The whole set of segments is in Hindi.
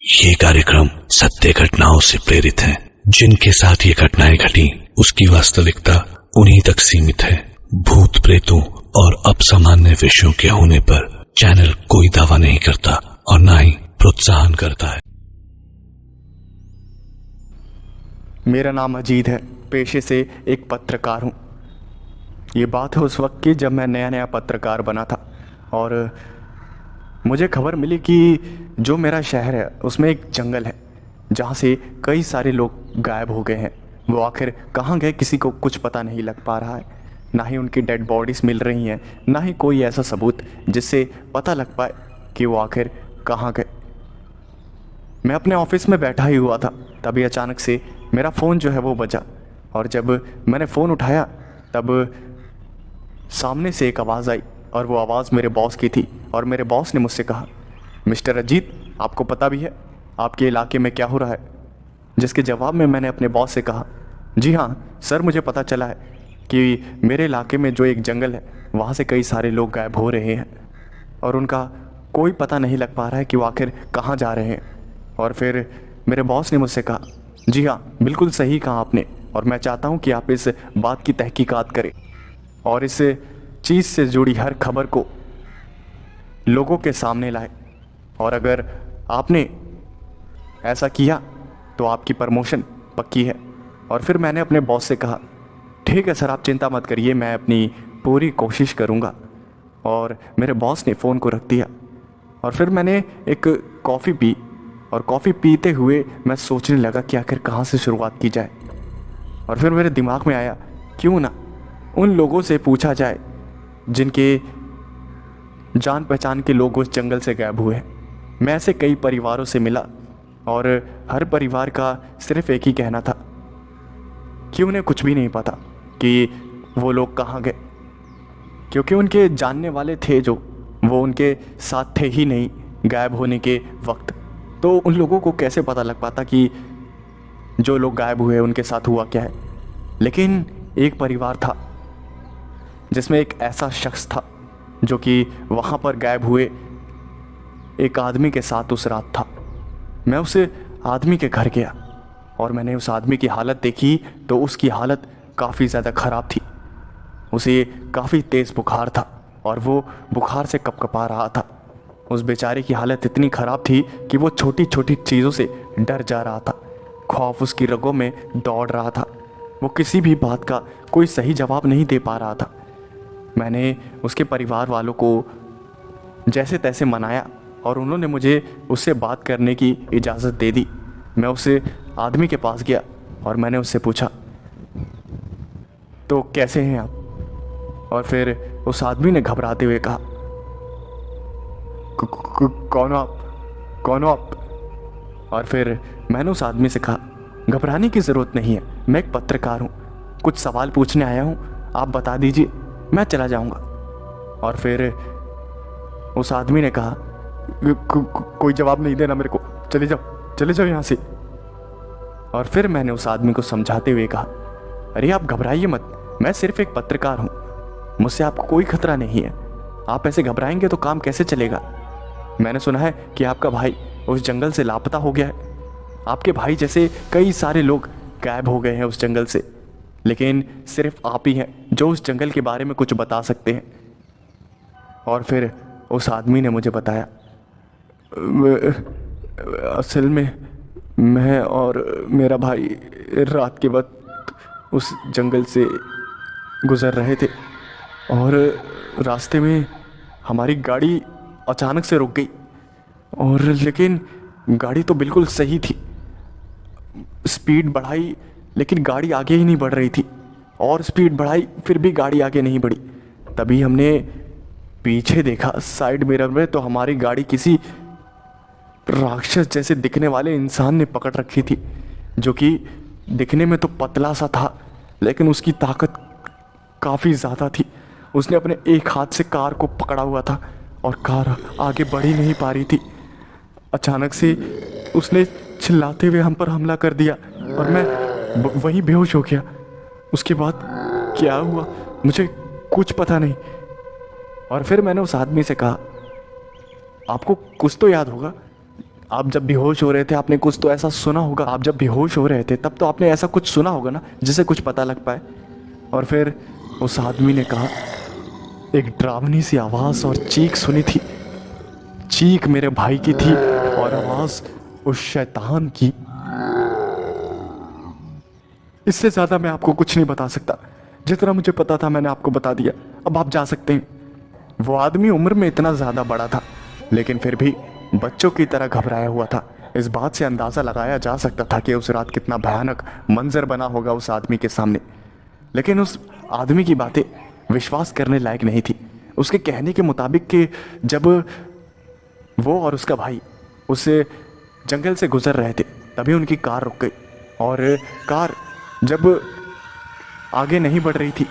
ये कार्यक्रम सत्य घटनाओं से प्रेरित है। जिनके साथ ये घटनाएं घटी उसकी वास्तविकता उन्हीं तक सीमित है। भूत प्रेतों और असामान्य विषयों के होने पर चैनल कोई दावा नहीं करता और ना ही प्रोत्साहन करता है। मेरा नाम अजीत है, पेशे से एक पत्रकार हूँ। ये बात है उस वक्त की जब मैं नया नया पत्रकार बना था और मुझे खबर मिली कि जो मेरा शहर है उसमें एक जंगल है जहाँ से कई सारे लोग गायब हो गए हैं। वो आखिर कहाँ गए किसी को कुछ पता नहीं लग पा रहा है। ना ही उनकी डेड बॉडीज़ मिल रही हैं, ना ही कोई ऐसा सबूत जिससे पता लग पाए कि वो आखिर कहाँ गए। मैं अपने ऑफिस में बैठा ही हुआ था, तभी अचानक से मेरा फ़ोन जो है वो बजा और जब मैंने फ़ोन उठाया तब सामने से एक आवाज़ आई और वो आवाज़ मेरे बॉस की थी। और मेरे बॉस ने मुझसे कहा, मिस्टर अजीत, आपको पता भी है आपके इलाके में क्या हो रहा है? जिसके जवाब में मैंने अपने बॉस से कहा, जी हाँ सर, मुझे पता चला है कि मेरे इलाके में जो एक जंगल है वहाँ से कई सारे लोग गायब हो रहे हैं और उनका कोई पता नहीं लग पा रहा है कि वो आखिर कहाँ जा रहे हैं। और फिर मेरे बॉस ने मुझसे कहा, जी हाँ बिल्कुल सही कहा आपने, और मैं चाहता हूँ कि आप इस बात की तहकीकात करें और इस चीज़ से जुड़ी हर खबर को लोगों के सामने लाए, और अगर आपने ऐसा किया तो आपकी प्रमोशन पक्की है। और फिर मैंने अपने बॉस से कहा, ठीक है सर, आप चिंता मत करिए, मैं अपनी पूरी कोशिश करूँगा। और मेरे बॉस ने फ़ोन को रख दिया और फिर मैंने एक कॉफ़ी पी और कॉफ़ी पीते हुए मैं सोचने लगा कि आखिर कहाँ से शुरुआत की जाए। और फिर मेरे दिमाग में आया, क्यों ना उन लोगों से पूछा जाए जिनके जान पहचान के लोग उस जंगल से गायब हुए हैं। मैं ऐसे कई परिवारों से मिला और हर परिवार का सिर्फ एक ही कहना था कि उन्हें कुछ भी नहीं पता कि वो लोग कहाँ गए, क्योंकि उनके जानने वाले थे जो वो उनके साथ थे ही नहीं गायब होने के वक्त। तो उन लोगों को कैसे पता लग पाता कि जो लोग गायब हुए उनके साथ हुआ क्या है। लेकिन एक परिवार था जिसमें एक ऐसा शख्स था जो कि वहाँ पर गायब हुए एक आदमी के साथ उस रात था। मैं उस आदमी के घर गया और मैंने उस आदमी की हालत देखी तो उसकी हालत काफ़ी ज़्यादा ख़राब थी। उसे काफ़ी तेज़ बुखार था और वो बुखार से कपकपा रहा था। उस बेचारे की हालत इतनी ख़राब थी कि वो छोटी छोटी चीज़ों से डर जा रहा था। खौफ उसकी रगों में दौड़ रहा था। वो किसी भी बात का कोई सही जवाब नहीं दे पा रहा था। मैंने उसके परिवार वालों को जैसे तैसे मनाया और उन्होंने मुझे उससे बात करने की इजाज़त दे दी। मैं उस आदमी के पास गया और मैंने उससे पूछा, तो कैसे हैं आप? और फिर उस आदमी ने घबराते हुए कहा, कौन हो आप? कौन हो आप? और फिर मैंने उस आदमी से कहा, घबराने की ज़रूरत नहीं है, मैं एक पत्रकार हूँ, कुछ सवाल पूछने आया हूँ, आप बता दीजिए, मैं चला जाऊँगा। और फिर उस आदमी ने कहा, कोई जवाब नहीं देना मेरे को, चले जाओ यहाँ से। और फिर मैंने उस आदमी को समझाते हुए कहा, अरे आप घबराइए मत, मैं सिर्फ एक पत्रकार हूँ, मुझसे आपको कोई खतरा नहीं है। आप ऐसे घबराएंगे तो काम कैसे चलेगा? मैंने सुना है कि आपका भाई उस जंगल से लापता हो गया है। आपके भाई जैसे कई सारे लोग गायब हो गए हैं उस जंगल से, लेकिन सिर्फ आप ही हैं जो उस जंगल के बारे में कुछ बता सकते हैं। और फिर उस आदमी ने मुझे बताया, असल में मैं और मेरा भाई रात के वक्त उस जंगल से गुज़र रहे थे और रास्ते में हमारी गाड़ी अचानक से रुक गई। और लेकिन गाड़ी तो बिल्कुल सही थी, स्पीड बढ़ाई लेकिन गाड़ी आगे ही नहीं बढ़ रही थी, और स्पीड बढ़ाई फिर भी गाड़ी आगे नहीं बढ़ी। तभी हमने पीछे देखा साइड मिरर में तो हमारी गाड़ी किसी राक्षस जैसे दिखने वाले इंसान ने पकड़ रखी थी, जो कि दिखने में तो पतला सा था लेकिन उसकी ताकत काफ़ी ज़्यादा थी। उसने अपने एक हाथ से कार को पकड़ा हुआ था और कार आगे बढ़ ही नहीं पा रही थी। अचानक से उसने चिल्लाते हुए हम पर हमला कर दिया और मैं वहीं बेहोश हो गया। उसके बाद क्या हुआ मुझे कुछ पता नहीं। और फिर मैंने उस आदमी से कहा, आपको कुछ तो याद होगा, आप जब बेहोश हो रहे थे आपने कुछ तो ऐसा सुना होगा, आप जब बेहोश हो रहे थे तब तो आपने ऐसा कुछ सुना होगा ना जिसे कुछ पता लग पाए। और फिर उस आदमी ने कहा, एक डरावनी सी आवाज़ और चीख सुनी थी। चीख मेरे भाई की थी और आवाज़ उस शैतान की। इससे ज़्यादा मैं आपको कुछ नहीं बता सकता। जितना मुझे पता था मैंने आपको बता दिया, अब आप जा सकते हैं। वो आदमी उम्र में इतना ज़्यादा बड़ा था लेकिन फिर भी बच्चों की तरह घबराया हुआ था। इस बात से अंदाज़ा लगाया जा सकता था कि उस रात कितना भयानक मंजर बना होगा उस आदमी के सामने। लेकिन उस आदमी की बातें विश्वास करने लायक नहीं थी। उसके कहने के मुताबिक कि जब वो और उसका भाई उस जंगल से गुजर रहे थे तभी उनकी कार रुक गई, और कार जब आगे नहीं बढ़ रही थी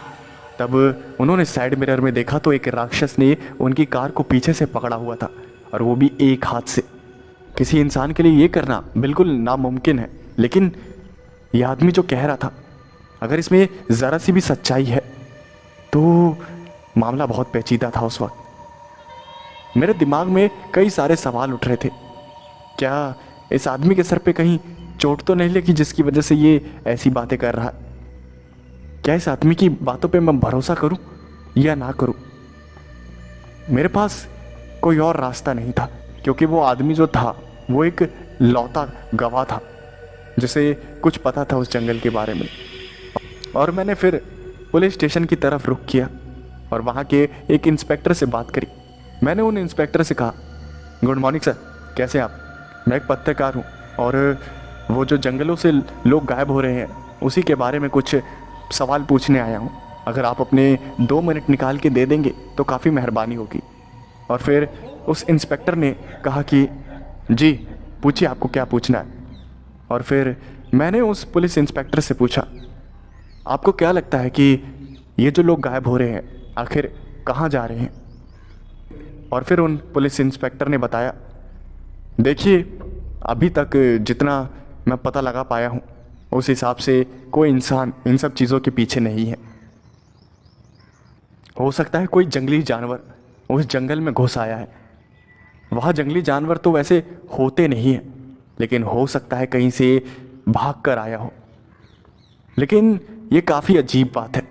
तब उन्होंने साइड मिरर में देखा तो एक राक्षस ने उनकी कार को पीछे से पकड़ा हुआ था, और वो भी एक हाथ से। किसी इंसान के लिए ये करना बिल्कुल नामुमकिन है, लेकिन यह आदमी जो कह रहा था, अगर इसमें ज़रा सी भी सच्चाई है तो मामला बहुत पेचीदा था। उस वक्त मेरे दिमाग में कई सारे सवाल उठ रहे थे। क्या इस आदमी के सर पे कहीं चोट तो नहीं लगी जिसकी वजह से ये ऐसी बातें कर रहा है? क्या इस आदमी की बातों पे मैं भरोसा करूं या ना करूं? मेरे पास कोई और रास्ता नहीं था, क्योंकि वो आदमी जो था वो एक लौता गवाह था जिसे कुछ पता था उस जंगल के बारे में। और मैंने फिर पुलिस स्टेशन की तरफ रुख किया और वहाँ के एक इंस्पेक्टर से बात करी। मैंने उन इंस्पेक्टर से कहा, गुड मॉर्निंग सर, कैसे आप? मैं एक पत्रकार हूँ और वो जो जंगलों से लोग गायब हो रहे हैं उसी के बारे में कुछ सवाल पूछने आया हूँ। अगर आप अपने 2 मिनट निकाल के दे देंगे तो काफ़ी मेहरबानी होगी। और फिर उस इंस्पेक्टर ने कहा कि जी पूछिए, आपको क्या पूछना है। और फिर मैंने उस पुलिस इंस्पेक्टर से पूछा, आपको क्या लगता है कि ये जो लोग गायब हो रहे हैं आखिर कहाँ जा रहे हैं? और फिर उन पुलिस इंस्पेक्टर ने बताया, देखिए अभी तक जितना मैं पता लगा पाया हूँ उस हिसाब से कोई इंसान इन सब चीज़ों के पीछे नहीं है। हो सकता है कोई जंगली जानवर उस जंगल में घुस आया है। वहाँ जंगली जानवर तो वैसे होते नहीं हैं, लेकिन हो सकता है कहीं से भाग कर आया हो। लेकिन ये काफ़ी अजीब बात है,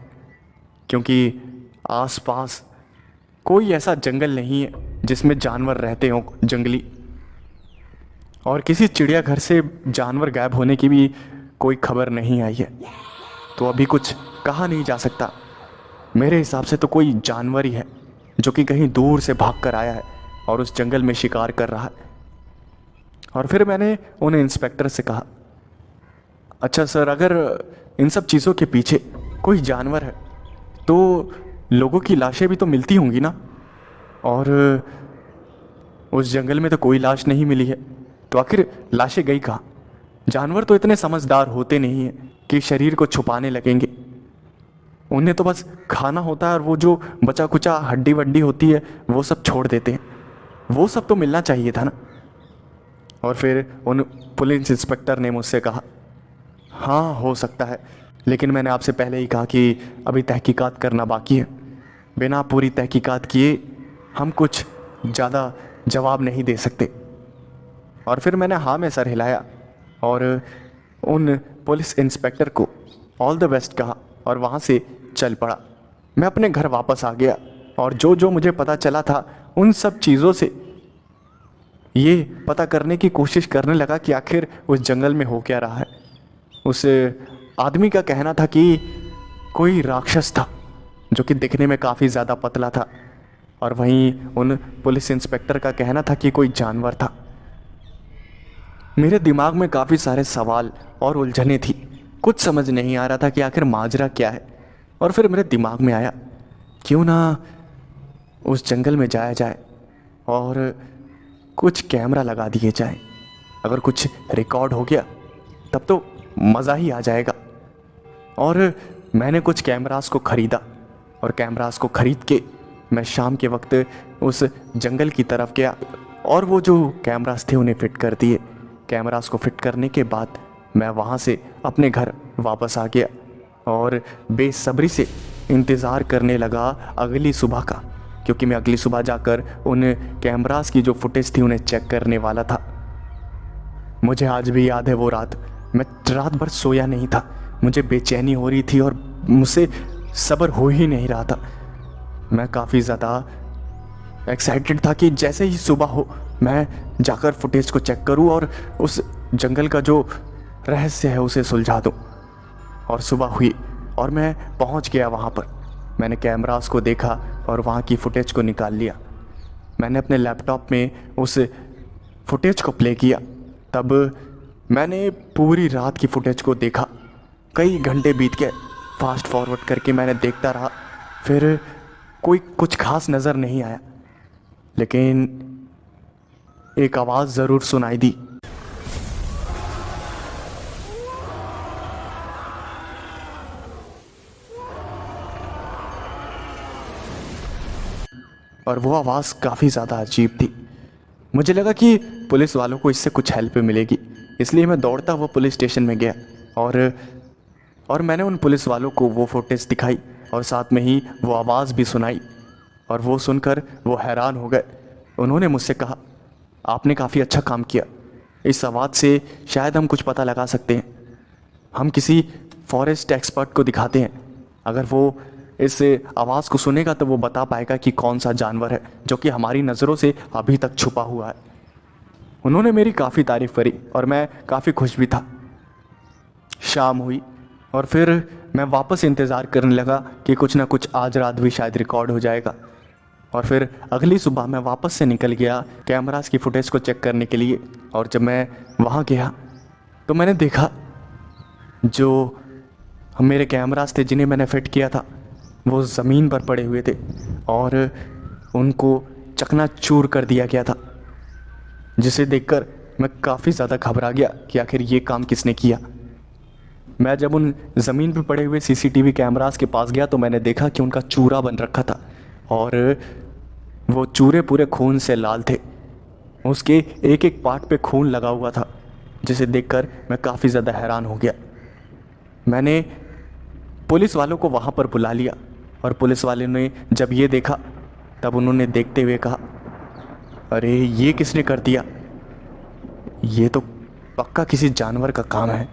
क्योंकि आसपास कोई ऐसा जंगल नहीं है जिसमें जानवर रहते हों जंगली, और किसी चिड़ियाघर से जानवर गायब होने की भी कोई खबर नहीं आई है। तो अभी कुछ कहा नहीं जा सकता। मेरे हिसाब से तो कोई जानवर ही है जो कि कहीं दूर से भाग कर आया है और उस जंगल में शिकार कर रहा है। और फिर मैंने उन इंस्पेक्टर से कहा, अच्छा सर, अगर इन सब चीज़ों के पीछे कोई जानवर है तो लोगों की लाशें भी तो मिलती होंगी ना, और उस जंगल में तो कोई लाश नहीं मिली है, तो आखिर लाशें गई कहाँ? जानवर तो इतने समझदार होते नहीं हैं कि शरीर को छुपाने लगेंगे। उन्हें तो बस खाना होता है और वो जो बचा कुचा हड्डी वड्डी होती है वो सब छोड़ देते हैं। वो सब तो मिलना चाहिए था ना। और फिर उन पुलिस इंस्पेक्टर ने मुझसे कहा, हाँ हो सकता है, लेकिन मैंने आपसे पहले ही कहा कि अभी तहकीकात करना बाकी है। बिना पूरी तहकीकात किए हम कुछ ज़्यादा जवाब नहीं दे सकते। और फिर मैंने हाँ में सर हिलाया और उन पुलिस इंस्पेक्टर को ऑल द बेस्ट कहा और वहाँ से चल पड़ा। मैं अपने घर वापस आ गया और जो जो मुझे पता चला था उन सब चीज़ों से ये पता करने की कोशिश करने लगा कि आखिर उस जंगल में हो क्या रहा है। उस आदमी का कहना था कि कोई राक्षस था जो कि दिखने में काफ़ी ज़्यादा पतला था, और वहीं उन पुलिस इंस्पेक्टर का कहना था कि कोई जानवर था। मेरे दिमाग में काफ़ी सारे सवाल और उलझने थी। कुछ समझ नहीं आ रहा था कि आखिर माजरा क्या है। और फिर मेरे दिमाग में आया, क्यों ना उस जंगल में जाया जाए और कुछ कैमरा लगा दिए जाए। अगर कुछ रिकॉर्ड हो गया तब तो मज़ा ही आ जाएगा। और मैंने कुछ कैमरास को ख़रीदा और कैमरास को ख़रीद के मैं शाम के वक्त उस जंगल की तरफ गया और वो जो कैमरास थे उन्हें फ़िट कर दिए। कैमरास को फिट करने के बाद मैं वहाँ से अपने घर वापस आ गया और बेसब्री से इंतज़ार करने लगा अगली सुबह का, क्योंकि मैं अगली सुबह जाकर उन कैमरास की जो फुटेज थी उन्हें चेक करने वाला था। मुझे आज भी याद है वो रात। मैं रात भर सोया नहीं था, मुझे बेचैनी हो रही थी और मुझसे सब्र हो ही नहीं रहा था। मैं काफ़ी ज़्यादा एक्साइटेड था कि जैसे ही सुबह हो मैं जाकर फुटेज को चेक करूं और उस जंगल का जो रहस्य है उसे सुलझा दूं। और सुबह हुई और मैं पहुंच गया वहां पर। मैंने कैमरास को देखा और वहां की फुटेज को निकाल लिया। मैंने अपने लैपटॉप में उस फुटेज को प्ले किया। तब मैंने पूरी रात की फुटेज को देखा। कई घंटे बीत गए, फास्ट फॉरवर्ड करके मैंने देखता रहा। फिर कोई कुछ खास नज़र नहीं आया, लेकिन एक आवाज़ ज़रूर सुनाई दी। और वो आवाज़ काफ़ी ज़्यादा अजीब थी। मुझे लगा कि पुलिस वालों को इससे कुछ हेल्प मिलेगी, इसलिए मैं दौड़ता हुआ पुलिस स्टेशन में गया और मैंने उन पुलिस वालों को वो फुटेज दिखाई और साथ में ही वो आवाज़ भी सुनाई। और वो सुनकर वो हैरान हो गए। उन्होंने मुझसे कहा, आपने काफ़ी अच्छा काम किया, इस आवाज़ से शायद हम कुछ पता लगा सकते हैं। हम किसी फॉरेस्ट एक्सपर्ट को दिखाते हैं, अगर वो इस आवाज़ को सुनेगा तो वो बता पाएगा कि कौन सा जानवर है जो कि हमारी नज़रों से अभी तक छुपा हुआ है। उन्होंने मेरी काफ़ी तारीफ़ करी और मैं काफ़ी खुश भी था। शाम हुई और फिर मैं वापस इंतज़ार करने लगा कि कुछ ना कुछ आज रात भी शायद रिकॉर्ड हो जाएगा। और फिर अगली सुबह मैं वापस से निकल गया कैमरास की फुटेज को चेक करने के लिए। और जब मैं वहाँ गया तो मैंने देखा जो मेरे कैमरास थे जिन्हें मैंने फिट किया था वो ज़मीन पर पड़े हुए थे और उनको चकनाचूर कर दिया गया था, जिसे देखकर मैं काफ़ी ज़्यादा घबरा गया कि आखिर ये काम किसने किया। मैं जब उन ज़मीन पर पड़े हुए सीसीटीवी कैमरास के पास गया तो मैंने देखा कि उनका चूरा बन रखा था और वो चूरे पूरे खून से लाल थे। उसके एक एक पार्ट पे खून लगा हुआ था, जिसे देखकर मैं काफ़ी ज़्यादा हैरान हो गया। मैंने पुलिस वालों को वहाँ पर बुला लिया और पुलिस वाले ने जब ये देखा तब उन्होंने देखते हुए कहा, अरे ये किसने कर दिया, ये तो पक्का किसी जानवर का काम है।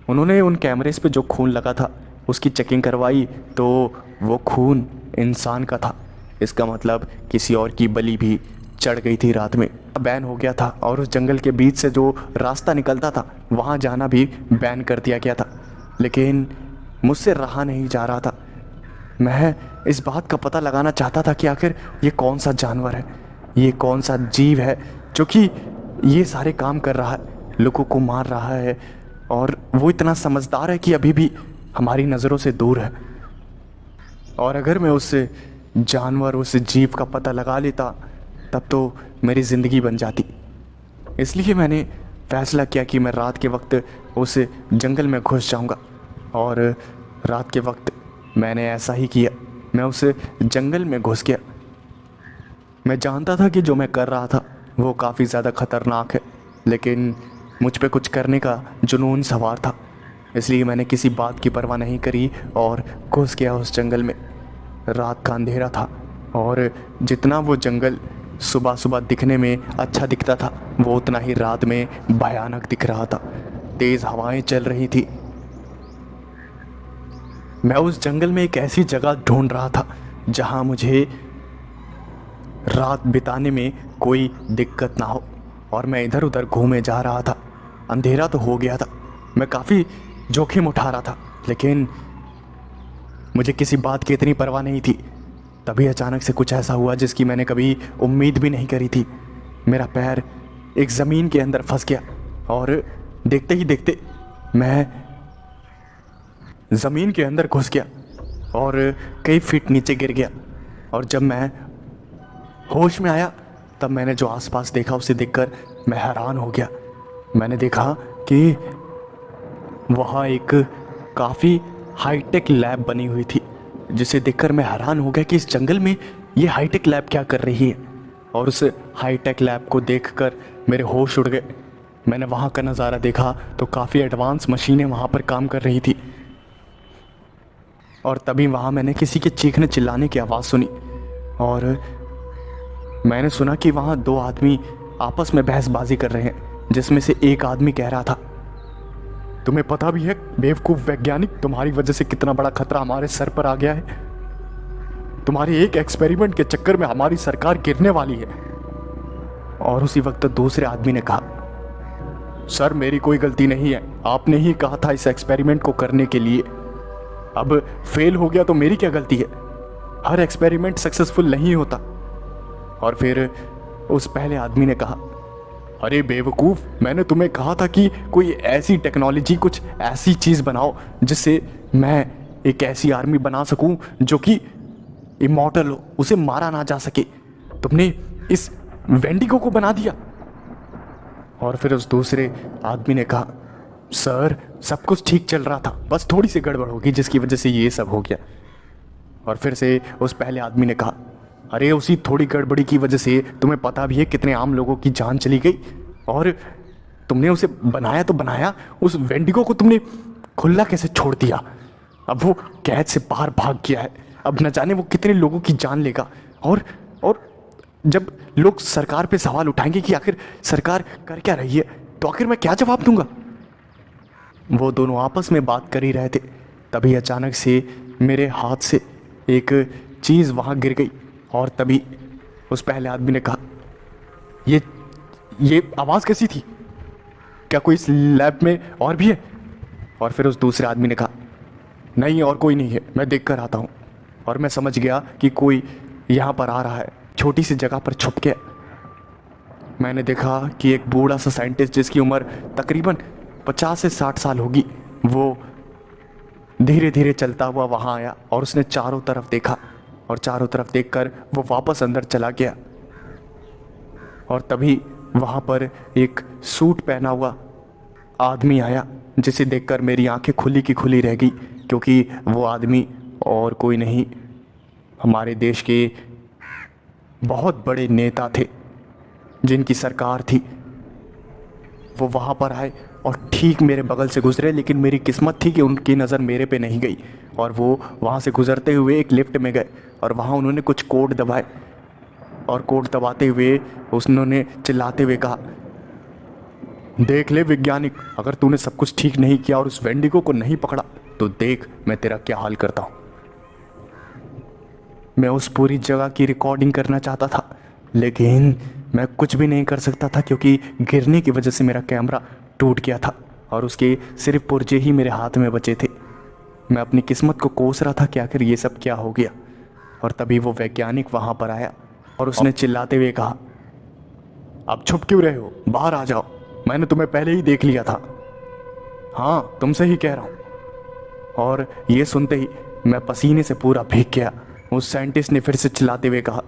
उन्होंने उन कैमरेस पे जो खून लगा था उसकी चेकिंग करवाई तो वो खून इंसान का था। इसका मतलब किसी और की बलि भी चढ़ गई थी रात में। बैन हो गया था और उस जंगल के बीच से जो रास्ता निकलता था वहाँ जाना भी बैन कर दिया गया था। लेकिन मुझसे रहा नहीं जा रहा था। मैं इस बात का पता लगाना चाहता था कि आखिर ये कौन सा जानवर है, ये कौन सा जीव है जो कि ये सारे काम कर रहा है, लोगों को मार रहा है और वो इतना समझदार है कि अभी भी हमारी नज़रों से दूर है। और अगर मैं उस जानवर, उस जीव का पता लगा लेता तब तो मेरी ज़िंदगी बन जाती। इसलिए मैंने फैसला किया कि मैं रात के वक्त उस जंगल में घुस जाऊंगा और रात के वक्त मैंने ऐसा ही किया। मैं उस जंगल में घुस गया। मैं जानता था कि जो मैं कर रहा था वो काफ़ी ज़्यादा ख़तरनाक है, लेकिन मुझ पे कुछ करने का जुनून सवार था। इसलिए मैंने किसी बात की परवाह नहीं करी और घुस गया उस जंगल में। रात का अंधेरा था और जितना वो जंगल सुबह सुबह दिखने में अच्छा दिखता था वो उतना ही रात में भयानक दिख रहा था। तेज़ हवाएं चल रही थी। मैं उस जंगल में एक ऐसी जगह ढूंढ रहा था जहां मुझे रात बिताने में कोई दिक्कत ना हो और मैं इधर उधर घूमे जा रहा था। अंधेरा तो हो गया था, मैं काफ़ी जोखिम उठा रहा था, लेकिन मुझे किसी बात की इतनी परवाह नहीं थी। तभी अचानक से कुछ ऐसा हुआ जिसकी मैंने कभी उम्मीद भी नहीं करी थी। मेरा पैर एक ज़मीन के अंदर फंस गया और देखते ही देखते मैं ज़मीन के अंदर घुस गया और कई फीट नीचे गिर गया। और जब मैं होश में आया तब मैंने जो आसपास देखा उसे देखकर मैं हैरान हो गया। मैंने देखा कि वहाँ एक काफ़ी हाईटेक लैब बनी हुई थी, जिसे देखकर मैं हैरान हो गया कि इस जंगल में ये हाईटेक लैब क्या कर रही है। और उस हाईटेक लैब को देखकर मेरे होश उड़ गए। मैंने वहाँ का नज़ारा देखा तो काफ़ी एडवांस मशीनें वहाँ पर काम कर रही थी। और तभी वहाँ मैंने किसी के चीखने चिल्लाने की आवाज़ सुनी और मैंने सुना कि वहाँ दो आदमी आपस में बहसबाजी कर रहे हैं। जिसमें से एक आदमी कह रहा था, तुम्हें पता भी है बेवकूफ़ वैज्ञानिक, तुम्हारी वजह से कितना बड़ा खतरा हमारे सर पर आ गया है। तुम्हारे एक एक्सपेरिमेंट के चक्कर में हमारी सरकार गिरने वाली है। और उसी वक्त दूसरे आदमी ने कहा, सर मेरी कोई गलती नहीं है, आपने ही कहा था इस एक्सपेरिमेंट को करने के लिए। अब फेल हो गया तो मेरी क्या गलती है? हर एक्सपेरिमेंट सक्सेसफुल नहीं होता। और फिर उस पहले आदमी ने कहा, अरे बेवकूफ़, मैंने तुम्हें कहा था कि कोई ऐसी टेक्नोलॉजी, कुछ ऐसी चीज़ बनाओ जिससे मैं एक ऐसी आर्मी बना सकूं जो कि इमॉर्टल हो, उसे मारा ना जा सके। तुमने इस वेंडिगो को बना दिया। और फिर उस दूसरे आदमी ने कहा, सर सब कुछ ठीक चल रहा था, बस थोड़ी सी गड़बड़ होगी जिसकी वजह से ये सब हो गया। और फिर से उस पहले आदमी ने कहा, अरे उसी थोड़ी गड़बड़ी की वजह से तुम्हें पता भी है कितने आम लोगों की जान चली गई। और तुमने उसे बनाया तो बनाया, उस वेंडिगो को तुमने खुला कैसे छोड़ दिया? अब वो कैद से बाहर भाग गया है, अब न जाने वो कितने लोगों की जान लेगा। और जब लोग सरकार पे सवाल उठाएंगे कि आखिर सरकार कर क्या रही है, तो आखिर मैं क्या जवाब दूंगा? वो दोनों आपस में बात कर ही रहे थे, तभी अचानक से मेरे हाथ से एक चीज़ वहाँ गिर गई। और तभी उस पहले आदमी ने कहा, ये आवाज़ कैसी थी? क्या कोई इस लैब में और भी है? और फिर उस दूसरे आदमी ने कहा, नहीं और कोई नहीं है, मैं देख कर आता हूँ। और मैं समझ गया कि कोई यहाँ पर आ रहा है, छोटी सी जगह पर छुप के। मैंने देखा कि एक बूढ़ा सा साइंटिस्ट जिसकी उम्र तकरीबन 50 से 60 साल होगी, वो धीरे धीरे चलता हुआ वहाँ आया और उसने चारों तरफ देखा। और चारों तरफ देखकर वो वापस अंदर चला गया। और तभी वहाँ पर एक सूट पहना हुआ आदमी आया, जिसे देखकर मेरी आंखें खुली की खुली रह गई, क्योंकि वो आदमी और कोई नहीं, हमारे देश के बहुत बड़े नेता थे जिनकी सरकार थी। वो वहाँ पर आए और ठीक मेरे बगल से गुजरे, लेकिन मेरी किस्मत थी कि उनकी नज़र मेरे पे नहीं गई। और वो वहाँ से गुजरते हुए एक लिफ्ट में गए और वहाँ उन्होंने कुछ कोड दबाए। और कोड दबाते हुए उन्होंने चिल्लाते हुए कहा, देख ले वैज्ञानिक, अगर तूने सब कुछ ठीक नहीं किया और उस वेंडिगो को नहीं पकड़ा तो देख मैं तेरा क्या हाल करता हूँ। मैं उस पूरी जगह की रिकॉर्डिंग करना चाहता था, लेकिन मैं कुछ भी नहीं कर सकता था, क्योंकि गिरने की वजह से मेरा कैमरा टूट गया था और उसके सिर्फ पुर्जे ही मेरे हाथ में बचे थे। मैं अपनी किस्मत को कोस रहा था कि आखिर ये सब क्या हो गया। और तभी वो वैज्ञानिक वहाँ पर आया और उसने चिल्लाते हुए कहा, अब छुप क्यों रहे हो, बाहर आ जाओ, मैंने तुम्हें पहले ही देख लिया था। हाँ तुमसे ही कह रहा हूँ। और ये सुनते ही मैं पसीने से पूरा भीग गया। उस साइंटिस्ट ने फिर से चिल्लाते हुए कहा,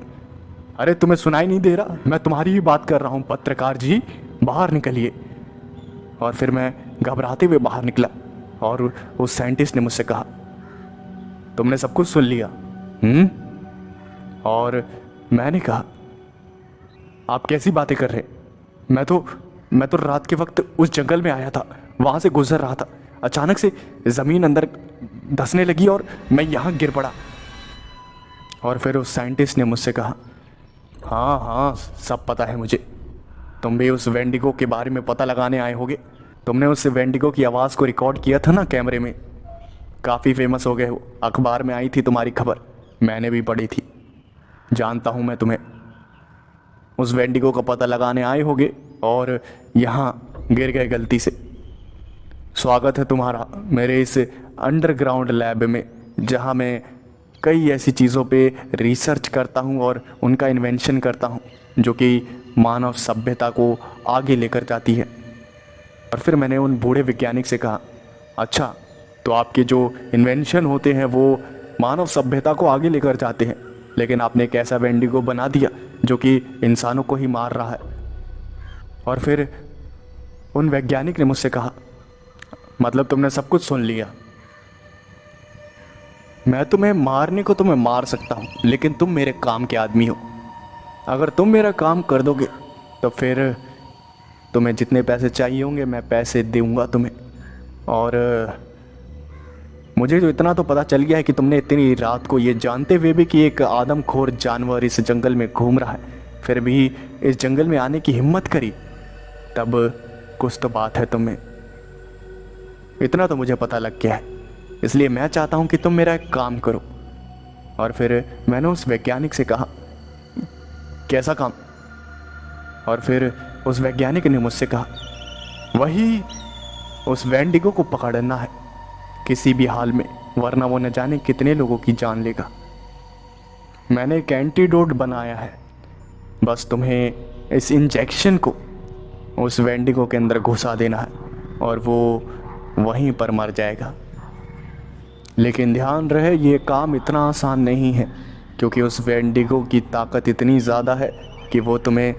अरे तुम्हें सुनाई नहीं दे रहा, मैं तुम्हारी ही बात कर रहा हूँ पत्रकार जी, बाहर निकलिए। और फिर मैं घबराते हुए बाहर निकला और उस साइंटिस्ट ने मुझसे कहा, तुमने सब कुछ सुन लिया? और मैंने कहा, आप कैसी बातें कर रहे? मैं तो रात के वक्त उस जंगल में आया था, वहाँ से गुजर रहा था, अचानक से ज़मीन अंदर धंसने लगी और मैं यहाँ गिर पड़ा। और फिर उस साइंटिस्ट ने मुझसे कहा, हाँ सब पता है मुझे, तुम भी उस वेंडिगो के बारे में पता लगाने आए होगे। तुमने उस वेंडिगो की आवाज़ को रिकॉर्ड किया था ना कैमरे में, काफ़ी फेमस हो गए हो, अखबार में आई थी तुम्हारी खबर, मैंने भी पढ़ी थी, जानता हूँ मैं तुम्हें। उस वेंडिगो का पता लगाने आए होगे और यहाँ गिर गए गलती से। स्वागत है तुम्हारा मेरे इस अंडरग्राउंड लैब में, जहाँ मैं कई ऐसी चीज़ों पे रिसर्च करता हूँ और उनका इन्वेंशन करता हूँ जो कि मानव सभ्यता को आगे लेकर जाती है। और फिर मैंने उन बूढ़े वैज्ञानिक से कहा, अच्छा तो आपके जो इन्वेंशन होते हैं वो मानव सभ्यता को आगे लेकर जाते हैं, लेकिन आपने एक ऐसा वेंडिगो बना दिया जो कि इंसानों को ही मार रहा है। और फिर उन वैज्ञानिक ने मुझसे कहा, मतलब तुमने सब कुछ सुन लिया? मैं तुम्हें मारने को तुम्हें मार सकता हूँ, लेकिन तुम मेरे काम के आदमी हो। अगर तुम मेरा काम कर दोगे तो फिर तुम्हें जितने पैसे चाहिए होंगे मैं पैसे दूंगा तुम्हें। और मुझे तो इतना तो पता चल गया है कि तुमने इतनी रात को, ये जानते हुए भी कि एक आदमखोर जानवर इस जंगल में घूम रहा है, फिर भी इस जंगल में आने की हिम्मत करी, तब कुछ तो बात है तुम्हें, इतना तो मुझे पता लग गया है। इसलिए मैं चाहता हूं कि तुम मेरा एक काम करो। और फिर मैंने उस वैज्ञानिक से कहा, कैसा काम? और फिर उस वैज्ञानिक ने मुझसे कहा, वही उस वेंडिगो को पकड़ना है किसी भी हाल में, वरना वो न जाने कितने लोगों की जान लेगा। मैंने एक एंटीडोट बनाया है, बस तुम्हें इस इंजेक्शन को उस वेंडिगो के अंदर घुसा देना है और वो वहीं पर मर जाएगा। लेकिन ध्यान रहे, ये काम इतना आसान नहीं है, क्योंकि उस वेंडिगो की ताकत इतनी ज़्यादा है कि वो तुम्हें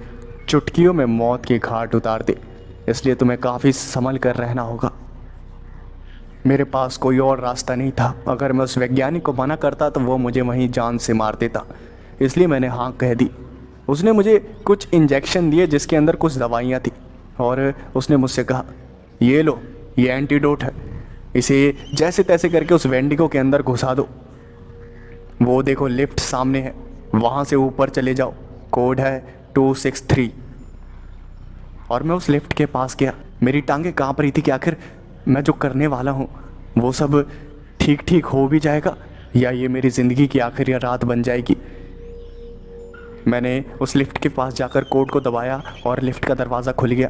चुटकियों में मौत के घाट उतार दे। इसलिए तुम्हें काफ़ी संभल कर रहना होगा। मेरे पास कोई और रास्ता नहीं था। अगर मैं उस वैज्ञानिक को मना करता तो वो मुझे वहीं जान से मार देता, इसलिए मैंने हाँ कह दी। उसने मुझे कुछ इंजेक्शन दिए जिसके अंदर कुछ दवाइयाँ थी, और उसने मुझसे कहा, ये लो, ये एंटीडोट है, इसे जैसे तैसे करके उस वेंडिगो के अंदर घुसा दो। वो देखो लिफ्ट सामने है, वहाँ से ऊपर चले जाओ, कोड है 263। और मैं उस लिफ्ट के पास गया। मेरी टांगें काँप रही थी कि आखिर मैं जो करने वाला हूँ वो सब ठीक ठीक हो भी जाएगा या ये मेरी ज़िंदगी की आखिरी रात बन जाएगी। मैंने उस लिफ्ट के पास जाकर कोड को दबाया और लिफ्ट का दरवाज़ा खुल गया।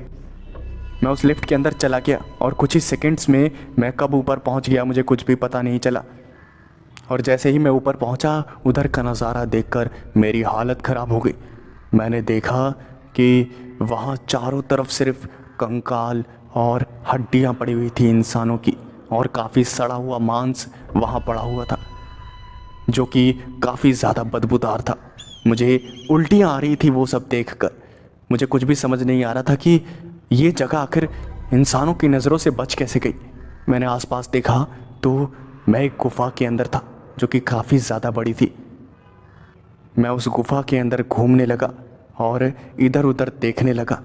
मैं उस लिफ्ट के अंदर चला गया और कुछ ही सेकंड्स में मैं कब ऊपर पहुंच गया मुझे कुछ भी पता नहीं चला। और जैसे ही मैं ऊपर पहुंचा, उधर का नज़ारा देखकर मेरी हालत ख़राब हो गई। मैंने देखा कि वहाँ चारों तरफ सिर्फ कंकाल और हड्डियाँ पड़ी हुई थी इंसानों की, और काफ़ी सड़ा हुआ मांस वहाँ पड़ा हुआ था जो कि काफ़ी ज़्यादा बदबूदार था। मुझे उल्टियाँ आ रही थी वो सब देखकर। मुझे कुछ भी समझ नहीं आ रहा था कि ये जगह आखिर इंसानों की नज़रों से बच कैसे गई। मैंने आसपास देखा तो मैं एक गुफ़ा के अंदर था जो कि काफ़ी ज़्यादा बड़ी थी। मैं उस गुफ़ा के अंदर घूमने लगा और इधर उधर देखने लगा।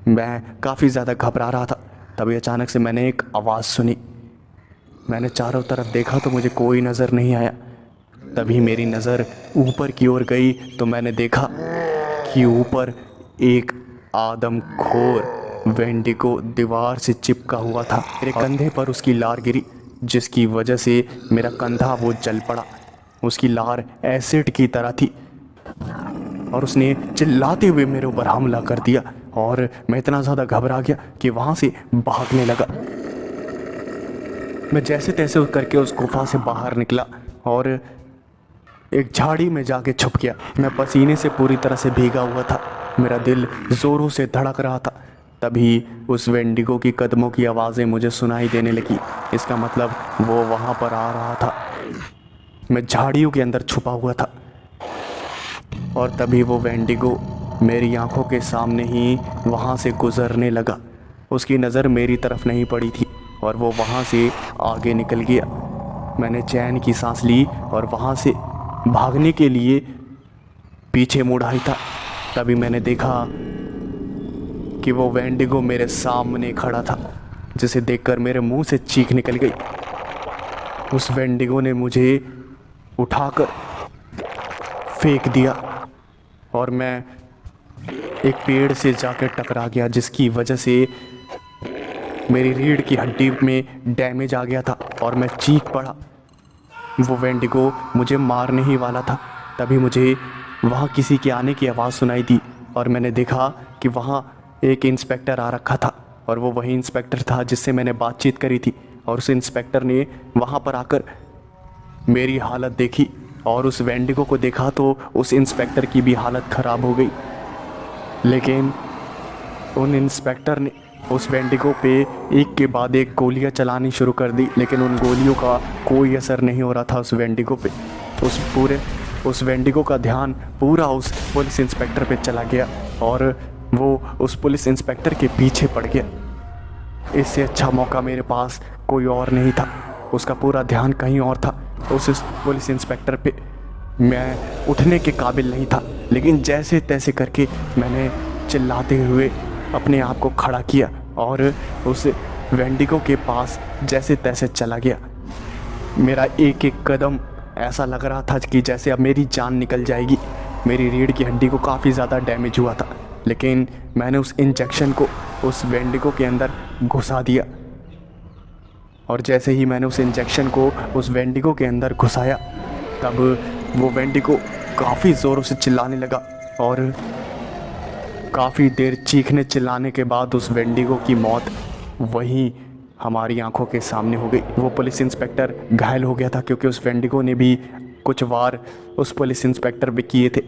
मैं काफ़ी ज़्यादा घबरा रहा था। तभी अचानक से मैंने एक आवाज़ सुनी। मैंने चारों तरफ देखा तो मुझे कोई नज़र नहीं आया। तभी मेरी नज़र ऊपर की ओर गई तो मैंने देखा कि ऊपर एक आदमखोर वेंडिगो दीवार से चिपका हुआ था। मेरे कंधे पर उसकी लार गिरी, जिसकी वजह से मेरा कंधा वो जल पड़ा। उसकी लार एसिड की तरह थी और उसने चिल्लाते हुए मेरे ऊपर हमला कर दिया, और मैं इतना ज़्यादा घबरा गया कि वहाँ से भागने लगा। मैं जैसे तैसे करके उस गुफा से बाहर निकला और एक झाड़ी में जाके छुप गया। मैं पसीने से पूरी तरह से भीगा हुआ था। मेरा दिल ज़ोरों से धड़क रहा था। तभी उस वेंडिगो की कदमों की आवाज़ें मुझे सुनाई देने लगी। इसका मतलब वो वहाँ पर आ रहा था। मैं झाड़ियों के अंदर छुपा हुआ था और तभी वो वेंडिगो मेरी आंखों के सामने ही वहाँ से गुजरने लगा। उसकी नज़र मेरी तरफ नहीं पड़ी थी और वो वहाँ से आगे निकल गया। मैंने चैन की सांस ली और वहाँ से भागने के लिए पीछे मुड़ आई था। तभी मैंने देखा कि वो वेंडिगो मेरे सामने खड़ा था, जिसे देखकर मेरे मुंह से चीख निकल गई। उस वेंडिगो ने मुझे उठाकर फेंक दिया और मैं एक पेड़ से जाकर टकरा गया, जिसकी वजह से मेरी रीढ़ की हड्डी में डैमेज आ गया था और मैं चीख पड़ा। वो वेंडिगो मुझे मारने ही वाला था। तभी मुझे वहाँ किसी के आने की आवाज़ सुनाई दी और मैंने देखा कि वहाँ एक इंस्पेक्टर आ रखा था और वो वही इंस्पेक्टर था जिससे मैंने बातचीत करी थी। और उस इंस्पेक्टर ने वहाँ पर आकर मेरी हालत देखी और उस वेंडिगो को देखा तो उस इंस्पेक्टर की भी हालत ख़राब हो गई। लेकिन उन इंस्पेक्टर ने उस वेंडिगो पे एक के बाद एक गोलियां चलानी शुरू कर दी, लेकिन उन गोलियों का कोई असर नहीं हो रहा था उस वेंडिगो पे। उस वेंडिगो का ध्यान पूरा उस पुलिस इंस्पेक्टर पे चला गया और वो उस पुलिस इंस्पेक्टर के पीछे पड़ गया। इससे अच्छा मौका मेरे पास कोई और नहीं था। उसका पूरा ध्यान कहीं और था, उस पुलिस इंस्पेक्टर पे। मैं उठने के काबिल नहीं था, लेकिन जैसे तैसे करके मैंने चिल्लाते हुए अपने आप को खड़ा किया और उस वेंडिगो के पास जैसे तैसे चला गया। मेरा एक एक कदम ऐसा लग रहा था कि जैसे अब मेरी जान निकल जाएगी। मेरी रीढ़ की हड्डी को काफ़ी ज़्यादा डैमेज हुआ था, लेकिन मैंने उस इंजेक्शन को उस वेंडिगो के अंदर घुसा दिया। और जैसे ही मैंने उस इंजेक्शन को उस वेंडिगो के अंदर घुसाया, तब वो वेंडिगो काफ़ी ज़ोरों से चिल्लाने लगा और काफ़ी देर चीखने चिल्लाने के बाद उस वेंडिगो की मौत वहीं हमारी आंखों के सामने हो गई। वो पुलिस इंस्पेक्टर घायल हो गया था क्योंकि उस वेंडिगो ने भी कुछ वार उस पुलिस इंस्पेक्टर पे किए थे।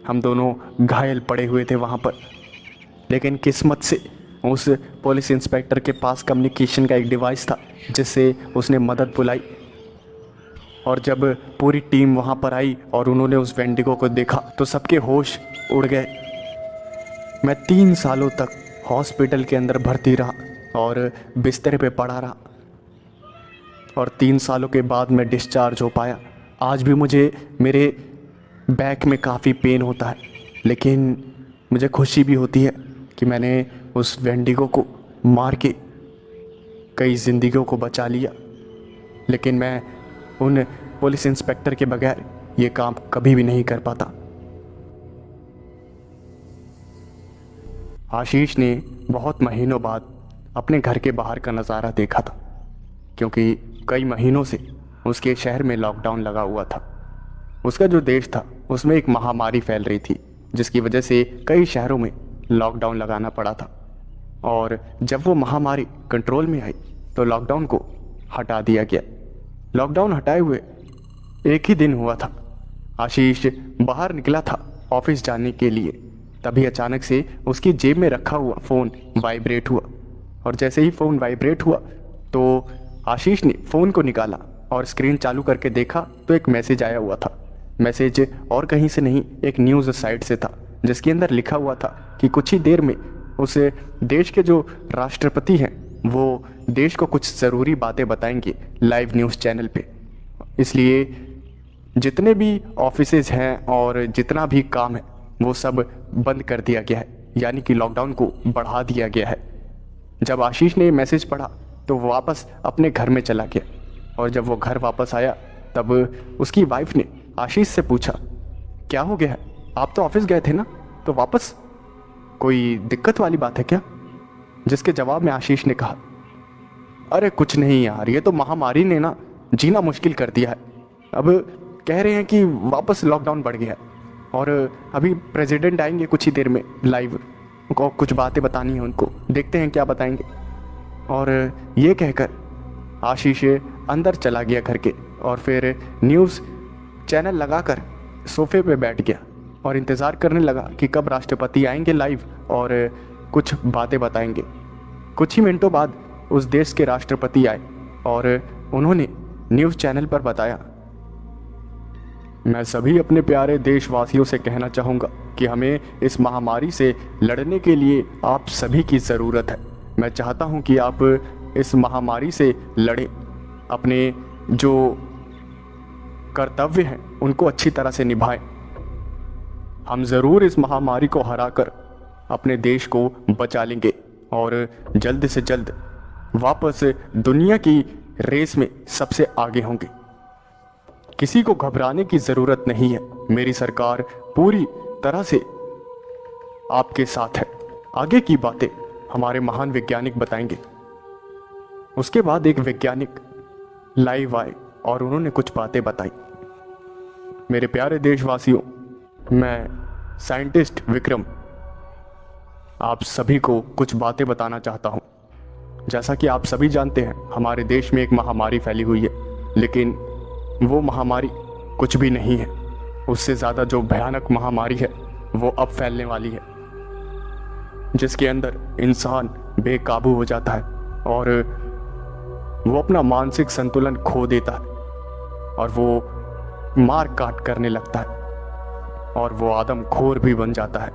हम दोनों घायल पड़े हुए थे वहाँ पर, लेकिन किस्मत से उस पुलिस इंस्पेक्टर के पास कम्युनिकेशन का एक डिवाइस था जिससे उसने मदद बुलाई। और जब पूरी टीम वहाँ पर आई और उन्होंने उस वेंडिगो को देखा तो सबके होश उड़ गए। मैं 3 सालों तक हॉस्पिटल के अंदर भर्ती रहा और बिस्तर पे पड़ा रहा, और 3 सालों के बाद मैं डिस्चार्ज हो पाया। आज भी मुझे मेरे बैक में काफ़ी पेन होता है, लेकिन मुझे खुशी भी होती है कि मैंने उस वेंडिगो को मार के कई ज़िंदगियों को बचा लिया। लेकिन मैं उन पुलिस इंस्पेक्टर के बगैर ये काम कभी भी नहीं कर पाता। आशीष ने बहुत महीनों बाद अपने घर के बाहर का नज़ारा देखा था, क्योंकि कई महीनों से उसके शहर में लॉकडाउन लगा हुआ था। उसका जो देश था उसमें एक महामारी फैल रही थी, जिसकी वजह से कई शहरों में लॉकडाउन लगाना पड़ा था। और जब वो महामारी कंट्रोल में आई तो लॉकडाउन को हटा दिया गया। लॉकडाउन हटाए हुए एक ही दिन हुआ था। आशीष बाहर निकला था ऑफिस जाने के लिए, तभी अचानक से उसकी जेब में रखा हुआ फ़ोन वाइब्रेट हुआ। और जैसे ही फ़ोन वाइब्रेट हुआ तो आशीष ने फ़ोन को निकाला और स्क्रीन चालू करके देखा तो एक मैसेज आया हुआ था। मैसेज और कहीं से नहीं, एक न्यूज़ साइट से था, जिसके अंदर लिखा हुआ था कि कुछ ही देर में उस देश के जो राष्ट्रपति हैं वो देश को कुछ ज़रूरी बातें बताएंगे लाइव न्यूज़ चैनल पे। इसलिए जितने भी ऑफिसेज हैं और जितना भी काम है वो सब बंद कर दिया गया है, यानी कि लॉकडाउन को बढ़ा दिया गया है। जब आशीष ने मैसेज पढ़ा तो वो वापस अपने घर में चला गया, और जब वो घर वापस आया तब उसकी वाइफ ने आशीष से पूछा, क्या हो गया है, आप तो ऑफिस गए थे ना, तो वापस कोई दिक्कत वाली बात है क्या? जिसके जवाब में आशीष ने कहा, अरे कुछ नहीं यार, ये तो महामारी ने ना जीना मुश्किल कर दिया है। अब कह रहे हैं कि वापस लॉकडाउन बढ़ गया है और अभी प्रेसिडेंट आएंगे कुछ ही देर में लाइव, उनको कुछ बातें बतानी है, उनको देखते हैं क्या बताएंगे। और ये कहकर आशीष अंदर चला गया घर के, और फिर न्यूज़ चैनल लगाकर सोफे पे बैठ गया और इंतज़ार करने लगा कि कब राष्ट्रपति आएंगे लाइव और कुछ बातें बताएंगे। कुछ ही मिनटों बाद उस देश के राष्ट्रपति आए और उन्होंने न्यूज़ चैनल पर बताया, मैं सभी अपने प्यारे देशवासियों से कहना चाहूँगा कि हमें इस महामारी से लड़ने के लिए आप सभी की ज़रूरत है। मैं चाहता हूँ कि आप इस महामारी से लड़ें, अपने जो कर्तव्य हैं उनको अच्छी तरह से निभाएं। हम ज़रूर इस महामारी को हराकर अपने देश को बचा लेंगे और जल्द से जल्द वापस दुनिया की रेस में सबसे आगे होंगे। किसी को घबराने की ज़रूरत नहीं है, मेरी सरकार पूरी तरह से आपके साथ है। आगे की बातें हमारे महान वैज्ञानिक बताएंगे। उसके बाद एक वैज्ञानिक लाइव आए और उन्होंने कुछ बातें बताई। मेरे प्यारे देशवासियों, मैं साइंटिस्ट विक्रम आप सभी को कुछ बातें बताना चाहता हूँ। जैसा कि आप सभी जानते हैं, हमारे देश में एक महामारी फैली हुई है, लेकिन वो महामारी कुछ भी नहीं है। उससे ज़्यादा जो भयानक महामारी है वो अब फैलने वाली है, जिसके अंदर इंसान बेकाबू हो जाता है और वो अपना मानसिक संतुलन खो देता है और वो मार काट करने लगता है और वो आदमखोर भी बन जाता है।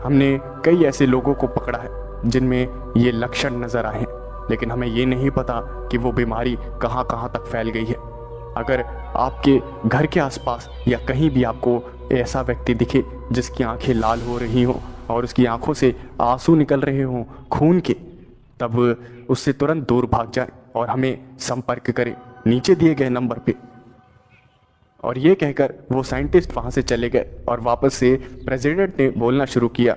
हमने कई ऐसे लोगों को पकड़ा है जिनमें ये लक्षण नज़र आए हैं, लेकिन हमें ये नहीं पता कि वो बीमारी कहाँ कहाँ तक फैल गई है। अगर आपके घर के आसपास या कहीं भी आपको ऐसा व्यक्ति दिखे जिसकी आंखें लाल हो रही हों और उसकी आंखों से आंसू निकल रहे हों खून के, तब उससे तुरंत दूर भाग जाए और हमें संपर्क करें नीचे दिए गए नंबर पे। और ये कहकर वो साइंटिस्ट वहाँ से चले गए और वापस से प्रेसिडेंट ने बोलना शुरू किया,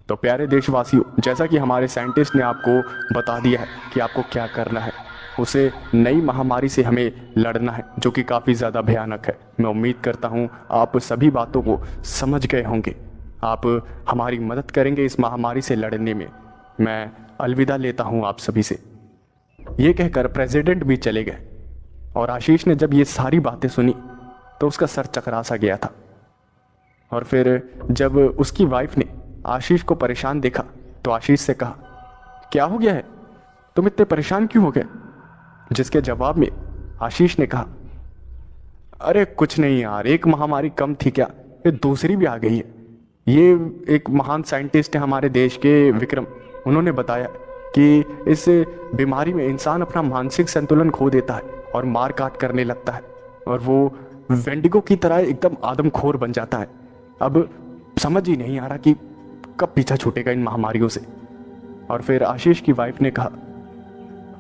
तो प्यारे देशवासियों, जैसा कि हमारे साइंटिस्ट ने आपको बता दिया है कि आपको क्या करना है, उसे नई महामारी से हमें लड़ना है जो कि काफ़ी ज़्यादा भयानक है। मैं उम्मीद करता हूँ आप सभी बातों को समझ गए होंगे। आप हमारी मदद करेंगे इस महामारी से लड़ने में। मैं अलविदा लेता हूँ आप सभी से। ये कहकर प्रेसिडेंट भी चले गए और आशीष ने जब ये सारी बातें सुनी तो उसका सर चकरा सा गया था। और फिर जब उसकी वाइफ ने आशीष को परेशान देखा तो आशीष से कहा, क्या हो गया है, तुम इतने परेशान क्यों हो गए? जिसके जवाब में आशीष ने कहा, अरे कुछ नहीं यार, एक महामारी कम थी क्या, ये दूसरी भी आ गई है। ये एक महान साइंटिस्ट है हमारे देश के, विक्रम, उन्होंने बताया कि इस बीमारी में इंसान अपना मानसिक संतुलन खो देता है और मार काट करने लगता है और वो वेंडिगो की तरह एकदम आदमखोर बन जाता है। अब समझ ही नहीं आ रहा कि कब पीछा छूटेगा इन महामारियों से। और फिर आशीष की वाइफ ने कहा,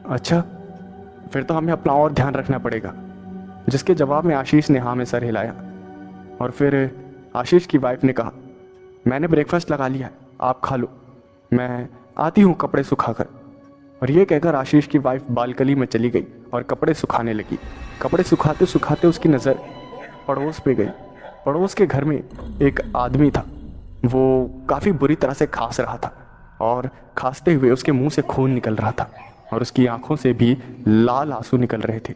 अच्छा फिर तो हमें अपना और ध्यान रखना पड़ेगा। जिसके जवाब में आशीष ने हाँ में सर हिलाया। और फिर आशीष की वाइफ ने कहा, मैंने ब्रेकफास्ट लगा लिया है, आप खा लो, मैं आती हूँ कपड़े सुखाकर। और ये कहकर आशीष की वाइफ बालकनी में चली गई और कपड़े सुखाने लगी। कपड़े सुखाते सुखाते उसकी नज़र पड़ोस पे गई। पड़ोस के घर में एक आदमी था, वो काफ़ी बुरी तरह से खांस रहा था और खांसते हुए उसके मुंह से खून निकल रहा था और उसकी आंखों से भी लाल आंसू निकल रहे थे।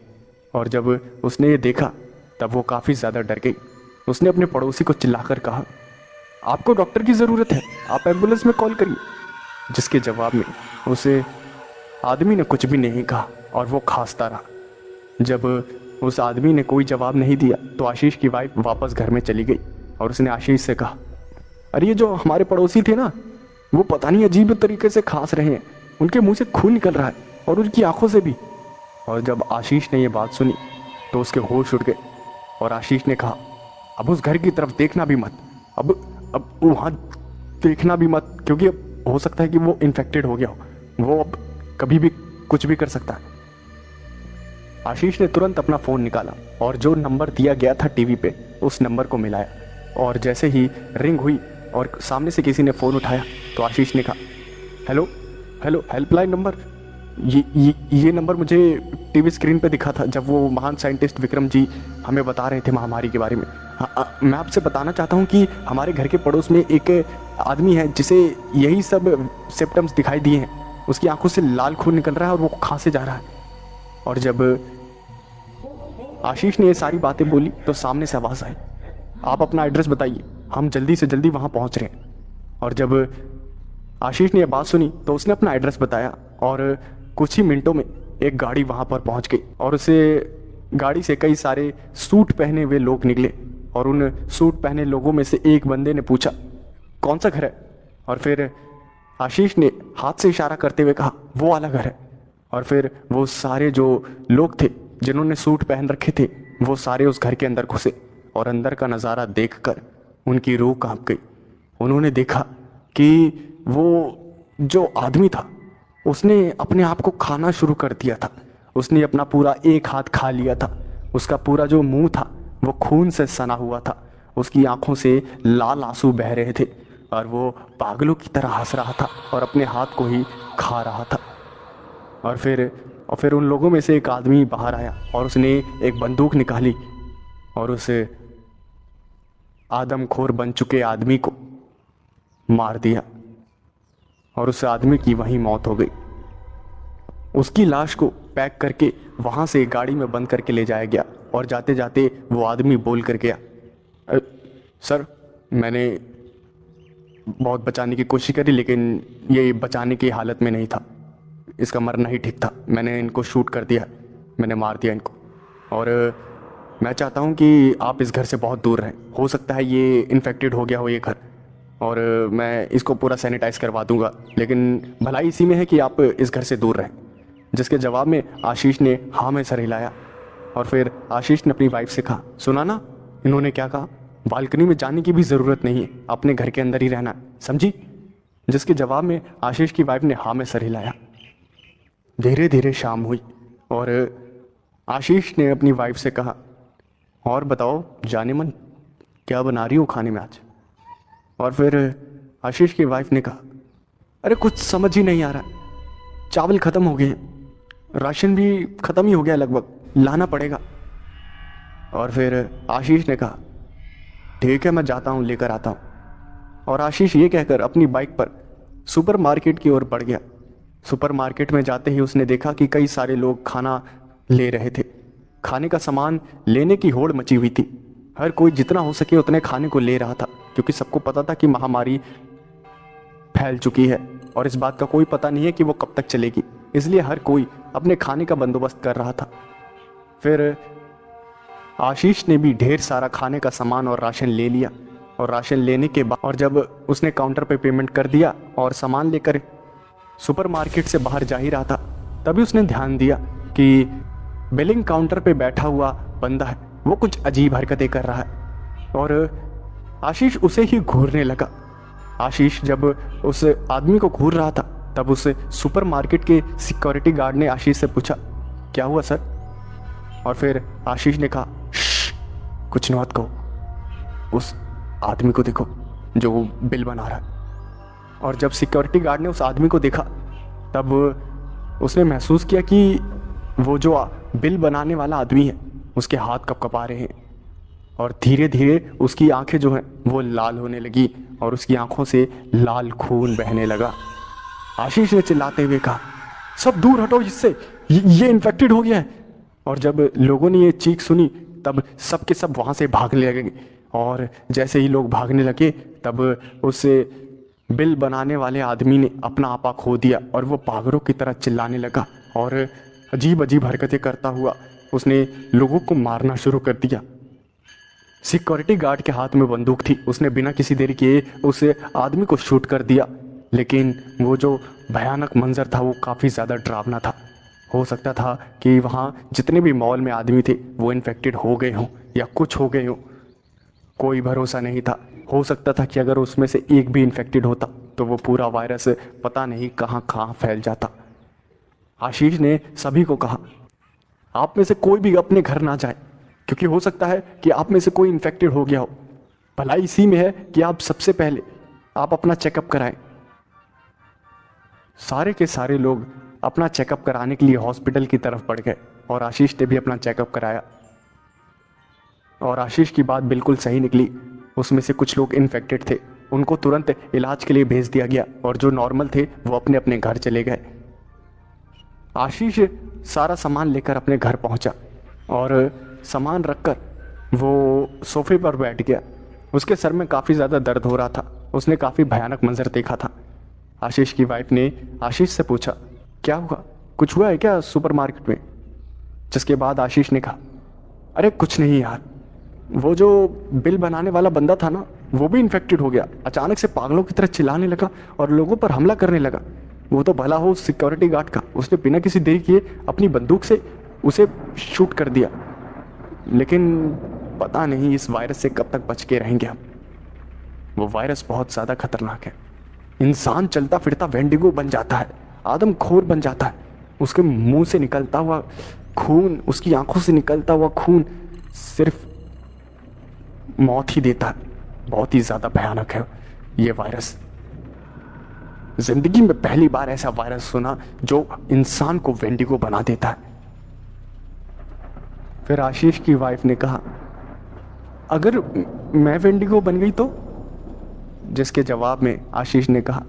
और जब उसने ये देखा तब वो काफ़ी ज़्यादा डर गई। उसने अपने पड़ोसी को चिल्लाकर कहा, आपको डॉक्टर की ज़रूरत है, आप एम्बुलेंस में कॉल करिए। जिसके जवाब में उसे आदमी ने कुछ भी नहीं कहा और वो खांसता रहा। जब उस आदमी ने कोई जवाब नहीं दिया तो आशीष की वाइफ वापस घर में चली गई और उसने आशीष से कहा, अरे ये जो हमारे पड़ोसी थे ना, वो पता नहीं अजीब तरीके से खांस रहे हैं, उनके मुंह से खून निकल रहा है और उनकी आंखों से भी। और जब आशीष ने ये बात सुनी तो उसके होश उड़ गए और आशीष ने कहा, अब उस घर की तरफ देखना भी मत, अब वहाँ देखना भी मत, क्योंकि अब हो सकता है कि वो इन्फेक्टेड हो गया हो, वो अब कभी भी कुछ भी कर सकता है। आशीष ने तुरंत अपना फ़ोन निकाला और जो नंबर दिया गया था टीवी पे उस नंबर को मिलाया। और जैसे ही रिंग हुई और सामने से किसी ने फ़ोन उठाया तो आशीष ने कहा, हेलो हेलो, हेल्पलाइन नंबर। ये नंबर मुझे टीवी स्क्रीन पे दिखा था जब वो महान साइंटिस्ट विक्रम जी हमें बता रहे थे महामारी के बारे में। मैं आपसे बताना चाहता हूँ कि हमारे घर के पड़ोस में एक आदमी है जिसे यही सब सिम्टम्स दिखाई दिए हैं, उसकी आंखों से लाल खून निकल रहा है और वो खांसे जा रहा है। और जब आशीष ने ये सारी बातें बोली तो सामने से आवाज़ आई, आप अपना एड्रेस बताइए, हम जल्दी से जल्दी वहाँ पहुँच रहे हैं। और जब आशीष ने यह बात सुनी तो उसने अपना एड्रेस बताया और कुछ ही मिनटों में एक गाड़ी वहाँ पर पहुँच गई और उसे गाड़ी से कई सारे सूट पहने हुए लोग निकले। और उन सूट पहने लोगों में से एक बंदे ने पूछा, कौन सा घर है? और फिर आशीष ने हाथ से इशारा करते हुए कहा, वो वाला घर है। और फिर वो सारे जो लोग थे जिन्होंने सूट पहन रखे थे वो सारे उस घर के अंदर घुसे और अंदर का नज़ारा देखकर उनकी रूह कांप गई। उन्होंने देखा कि वो जो आदमी था उसने अपने आप को खाना शुरू कर दिया था। उसने अपना पूरा एक हाथ खा लिया था। उसका पूरा जो मुंह था वो खून से सना हुआ था। उसकी आंखों से लाल आंसू बह रहे थे और वो पागलों की तरह हंस रहा था और अपने हाथ को ही खा रहा था। और फिर उन लोगों में से एक आदमी बाहर आया और उसने एक बंदूक निकाली और उस आदमखोर बन चुके आदमी को मार दिया और उस आदमी की वहीं मौत हो गई। उसकी लाश को पैक करके वहाँ से गाड़ी में बंद करके ले जाया गया और जाते जाते वो आदमी बोल कर गया, सर मैंने बहुत बचाने की कोशिश करी लेकिन ये बचाने की हालत में नहीं था, इसका मरना ही ठीक था, मैंने इनको शूट कर दिया, मैंने मार दिया इनको और मैं चाहता हूँ कि आप इस घर से बहुत दूर रहें। हो सकता है ये इन्फेक्टेड हो गया हो ये घर और मैं इसको पूरा सैनिटाइज करवा दूंगा, लेकिन भलाई इसी में है कि आप इस घर से दूर रहें। जिसके जवाब में आशीष ने हाँ में सर हिलाया और फिर आशीष ने अपनी वाइफ से कहा, सुना ना इन्होंने क्या कहा, बालकनी में जाने की भी ज़रूरत नहीं है, अपने घर के अंदर ही रहना, समझी? जिसके जवाब में आशीष की वाइफ ने हाँ में सर हिलाया। धीरे धीरे शाम हुई और आशीष ने अपनी वाइफ से कहा, और बताओ जाने मन क्या बना रही हो खाने में आज? और फिर आशीष की वाइफ ने कहा, अरे कुछ समझ ही नहीं आ रहा, चावल ख़त्म हो गए हैं, राशन भी ख़त्म ही हो गया लगभग, लाना पड़ेगा। और फिर आशीष ने कहा, ठीक है मैं जाता हूँ, लेकर आता हूँ। और आशीष ये कहकर अपनी बाइक पर सुपरमार्केट की ओर बढ़ गया। सुपरमार्केट में जाते ही उसने देखा कि कई सारे लोग खाना ले रहे थे। खाने का सामान लेने की होड़ मची हुई थी। हर कोई जितना हो सके उतने खाने को ले रहा था, क्योंकि सबको पता था कि महामारी फैल चुकी है और इस बात का कोई पता नहीं है कि वो कब तक चलेगी, इसलिए हर कोई अपने खाने का बंदोबस्त कर रहा था। फिर आशीष ने भी ढेर सारा खाने का सामान और राशन ले लिया। और राशन लेने के बाद और जब उसने काउंटर पे पेमेंट कर दिया और सामान लेकर सुपरमार्केट से बाहर जा ही रहा था, तभी उसने ध्यान दिया कि बिलिंग काउंटर पे बैठा हुआ बंदा है, वो कुछ अजीब हरकतें कर रहा है और आशीष उसे ही घूरने लगा। आशीष जब उस आदमी को घूर रहा था तब उस सुपरमार्केट के सिक्योरिटी गार्ड ने आशीष से पूछा, क्या हुआ सर? और फिर आशीष ने कहा, कुछ न मत कहो, उस आदमी को देखो जो बिल बना रहा है। और जब सिक्योरिटी गार्ड ने उस आदमी को देखा तब उसने महसूस किया कि वो जो बिल बनाने वाला आदमी है उसके हाथ कँपा रहे हैं और धीरे धीरे उसकी आंखें जो हैं वो लाल होने लगी और उसकी आंखों से लाल खून बहने लगा। आशीष ने चिल्लाते हुए कहा, सब दूर हटो इससे, ये इन्फेक्टेड हो गया है। और जब लोगों ने ये चीख सुनी तब सब के सब वहाँ से भागने लगे और जैसे ही लोग भागने लगे तब उस बिल बनाने वाले आदमी ने अपना आपा खो दिया और वो पागलों की तरह चिल्लाने लगा और अजीब अजीब हरकतें करता हुआ उसने लोगों को मारना शुरू कर दिया। सिक्योरिटी गार्ड के हाथ में बंदूक थी, उसने बिना किसी देरी किए उस आदमी को शूट कर दिया, लेकिन वो जो भयानक मंजर था वो काफ़ी ज़्यादा डरावना था। हो सकता था कि वहाँ जितने भी मॉल में आदमी थे वो इन्फेक्टेड हो गए हों या कुछ हो गए हों, कोई भरोसा नहीं था। हो सकता था कि अगर उसमें से एक भी इन्फेक्टेड होता तो वो पूरा वायरस पता नहीं कहाँ कहाँ फैल जाता। आशीष ने सभी को कहा, आप में से कोई भी अपने घर ना जाए, क्योंकि हो सकता है कि आप में से कोई इन्फेक्टेड हो गया हो। भलाई इसी में है कि आप सबसे पहले आप अपना चेकअप कराएं। सारे के सारे लोग अपना चेकअप कराने के लिए हॉस्पिटल की तरफ बढ़ गए और आशीष ने भी अपना चेकअप कराया और आशीष की बात बिल्कुल सही निकली। उसमें से कुछ लोग इन्फेक्टेड थे, उनको तुरंत इलाज के लिए भेज दिया गया और जो नॉर्मल थे वो अपने अपने घर चले गए। आशीष सारा सामान लेकर अपने घर पहुंचा और सामान रखकर वो सोफे पर बैठ गया। उसके सर में काफ़ी ज़्यादा दर्द हो रहा था, उसने काफ़ी भयानक मंजर देखा था। आशीष की वाइफ ने आशीष से पूछा, क्या हुआ, कुछ हुआ है क्या सुपरमार्केट में? जिसके बाद आशीष ने कहा, अरे कुछ नहीं यार, वो जो बिल बनाने वाला बंदा था ना वो भी इन्फेक्टेड हो गया, अचानक से पागलों की तरह चिल्लाने लगा और लोगों पर हमला करने लगा। वो तो भला हो सिक्योरिटी गार्ड का, उसने बिना किसी देरी किए अपनी बंदूक से उसे शूट कर दिया। लेकिन पता नहीं इस वायरस से कब तक बच के रहेंगे हम। वो वायरस बहुत ज़्यादा खतरनाक है। इंसान चलता फिरता वेंडिगो बन जाता है, आदमखोर बन जाता है। उसके मुंह से निकलता हुआ खून, उसकी आंखों से निकलता हुआ खून सिर्फ मौत ही देता है। बहुत ही ज़्यादा भयानक है ये वायरस। जिंदगी में पहली बार ऐसा वायरस सुना जो इंसान को वेंडिगो बना देता है। फिर आशीष की वाइफ ने कहा, अगर मैं वेंडिगो बन गई तो? जिसके जवाब में आशीष ने कहा,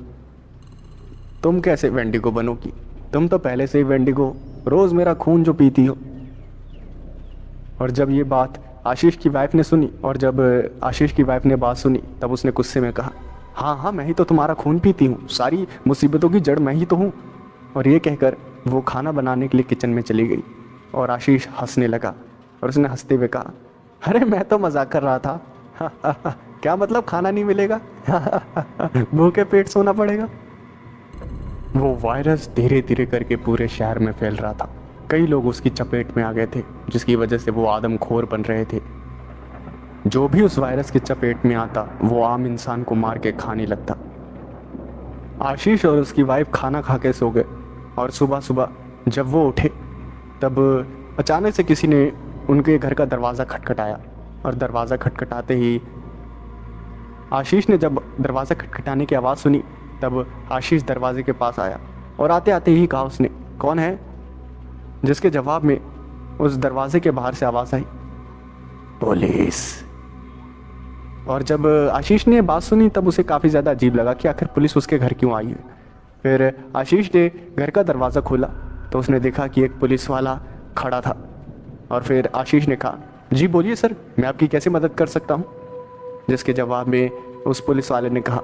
तुम कैसे वेंडिगो बनोगी, तुम तो पहले से ही वेंडिगो, रोज मेरा खून जो पीती हो। और जब ये बात आशीष की वाइफ ने सुनी और जब आशीष की वाइफ ने बात सुनी तब उसने गुस्से में कहा, हाँ हाँ मैं ही तो तुम्हारा खून पीती हूँ, सारी मुसीबतों की जड़ मैं ही तो हूँ। और ये कहकर वो खाना बनाने के लिए किचन में चली गई और आशीष हंसने लगा और उसने हंसते हुए कहा, अरे मैं तो मजाक कर रहा था। क्या मतलब खाना नहीं मिलेगा? भूखे पेट सोना पड़ेगा। वो वायरस धीरे धीरे करके पूरे शहर में फैल रहा था। कई लोग उसकी चपेट में आ गए थे जिसकी वजह से वो आदमखोर बन रहे थे। जो भी उस वायरस के चपेट में आता वो आम इंसान को मार के खाने लगता। आशीष और उसकी वाइफ खाना खा के सो गए और सुबह सुबह जब वो उठे तब अचानक से किसी ने उनके घर का दरवाज़ा खटखटाया और दरवाज़ा खटखटाते ही आशीष ने जब दरवाज़ा खटखटाने की आवाज़ सुनी तब आशीष दरवाजे के पास आया और आते आते ही कहा उसने, कौन है? जिसके जवाब में उस दरवाजे के बाहर से आवाज़ आई, पुलिस। और जब आशीष ने बात सुनी तब उसे काफ़ी ज़्यादा अजीब लगा कि आखिर पुलिस उसके घर क्यों आई है। फिर आशीष ने घर का दरवाज़ा खोला तो उसने देखा कि एक पुलिस वाला खड़ा था। और फिर आशीष ने कहा, जी बोलिए सर, मैं आपकी कैसे मदद कर सकता हूँ? जिसके जवाब में उस पुलिस वाले ने कहा,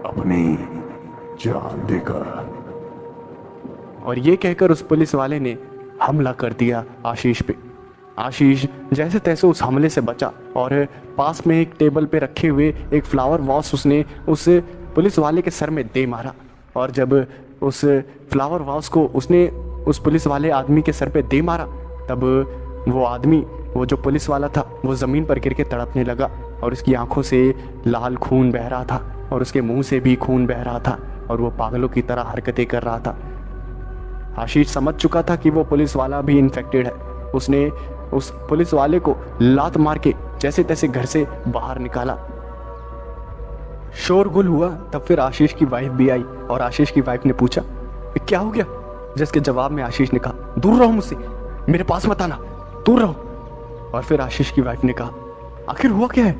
अपनी जान देकर। और ये कहकर उस पुलिस वाले ने हमला कर दिया आशीष पे। आशीष जैसे तैसे उस हमले से बचा और पास में एक टेबल पे रखे हुए एक फ्लावर वॉस उसने उस पुलिस वाले के सर में दे मारा। और जब उस फ्लावर वॉस को उसने उस पुलिस वाले आदमी के सर पे दे मारा तब वो आदमी, वो जो पुलिस वाला था, वो ज़मीन पर गिर के तड़पने लगा और उसकी आंखों से लाल खून बह रहा था और उसके मुंह से भी खून बह रहा था और वो पागलों की तरह हरकतें कर रहा था। आशीष समझ चुका था कि वो पुलिस वाला भी इन्फेक्टेड है। उसने उस पुलिस वाले को लात मार के जैसे तैसे घर से बाहर निकाला। शोरगुल हुआ। तब फिर आशीष की वाइफ भी आई और आशीष की वाइफ ने पूछा, क्या हो गया? जिसके जवाब में आशीष ने कहा, दूर रहो मुझसे, मेरे पास मत आना, दूर रहो। और फिर आशीष की वाइफ ने कहा, आखिर हुआ क्या है?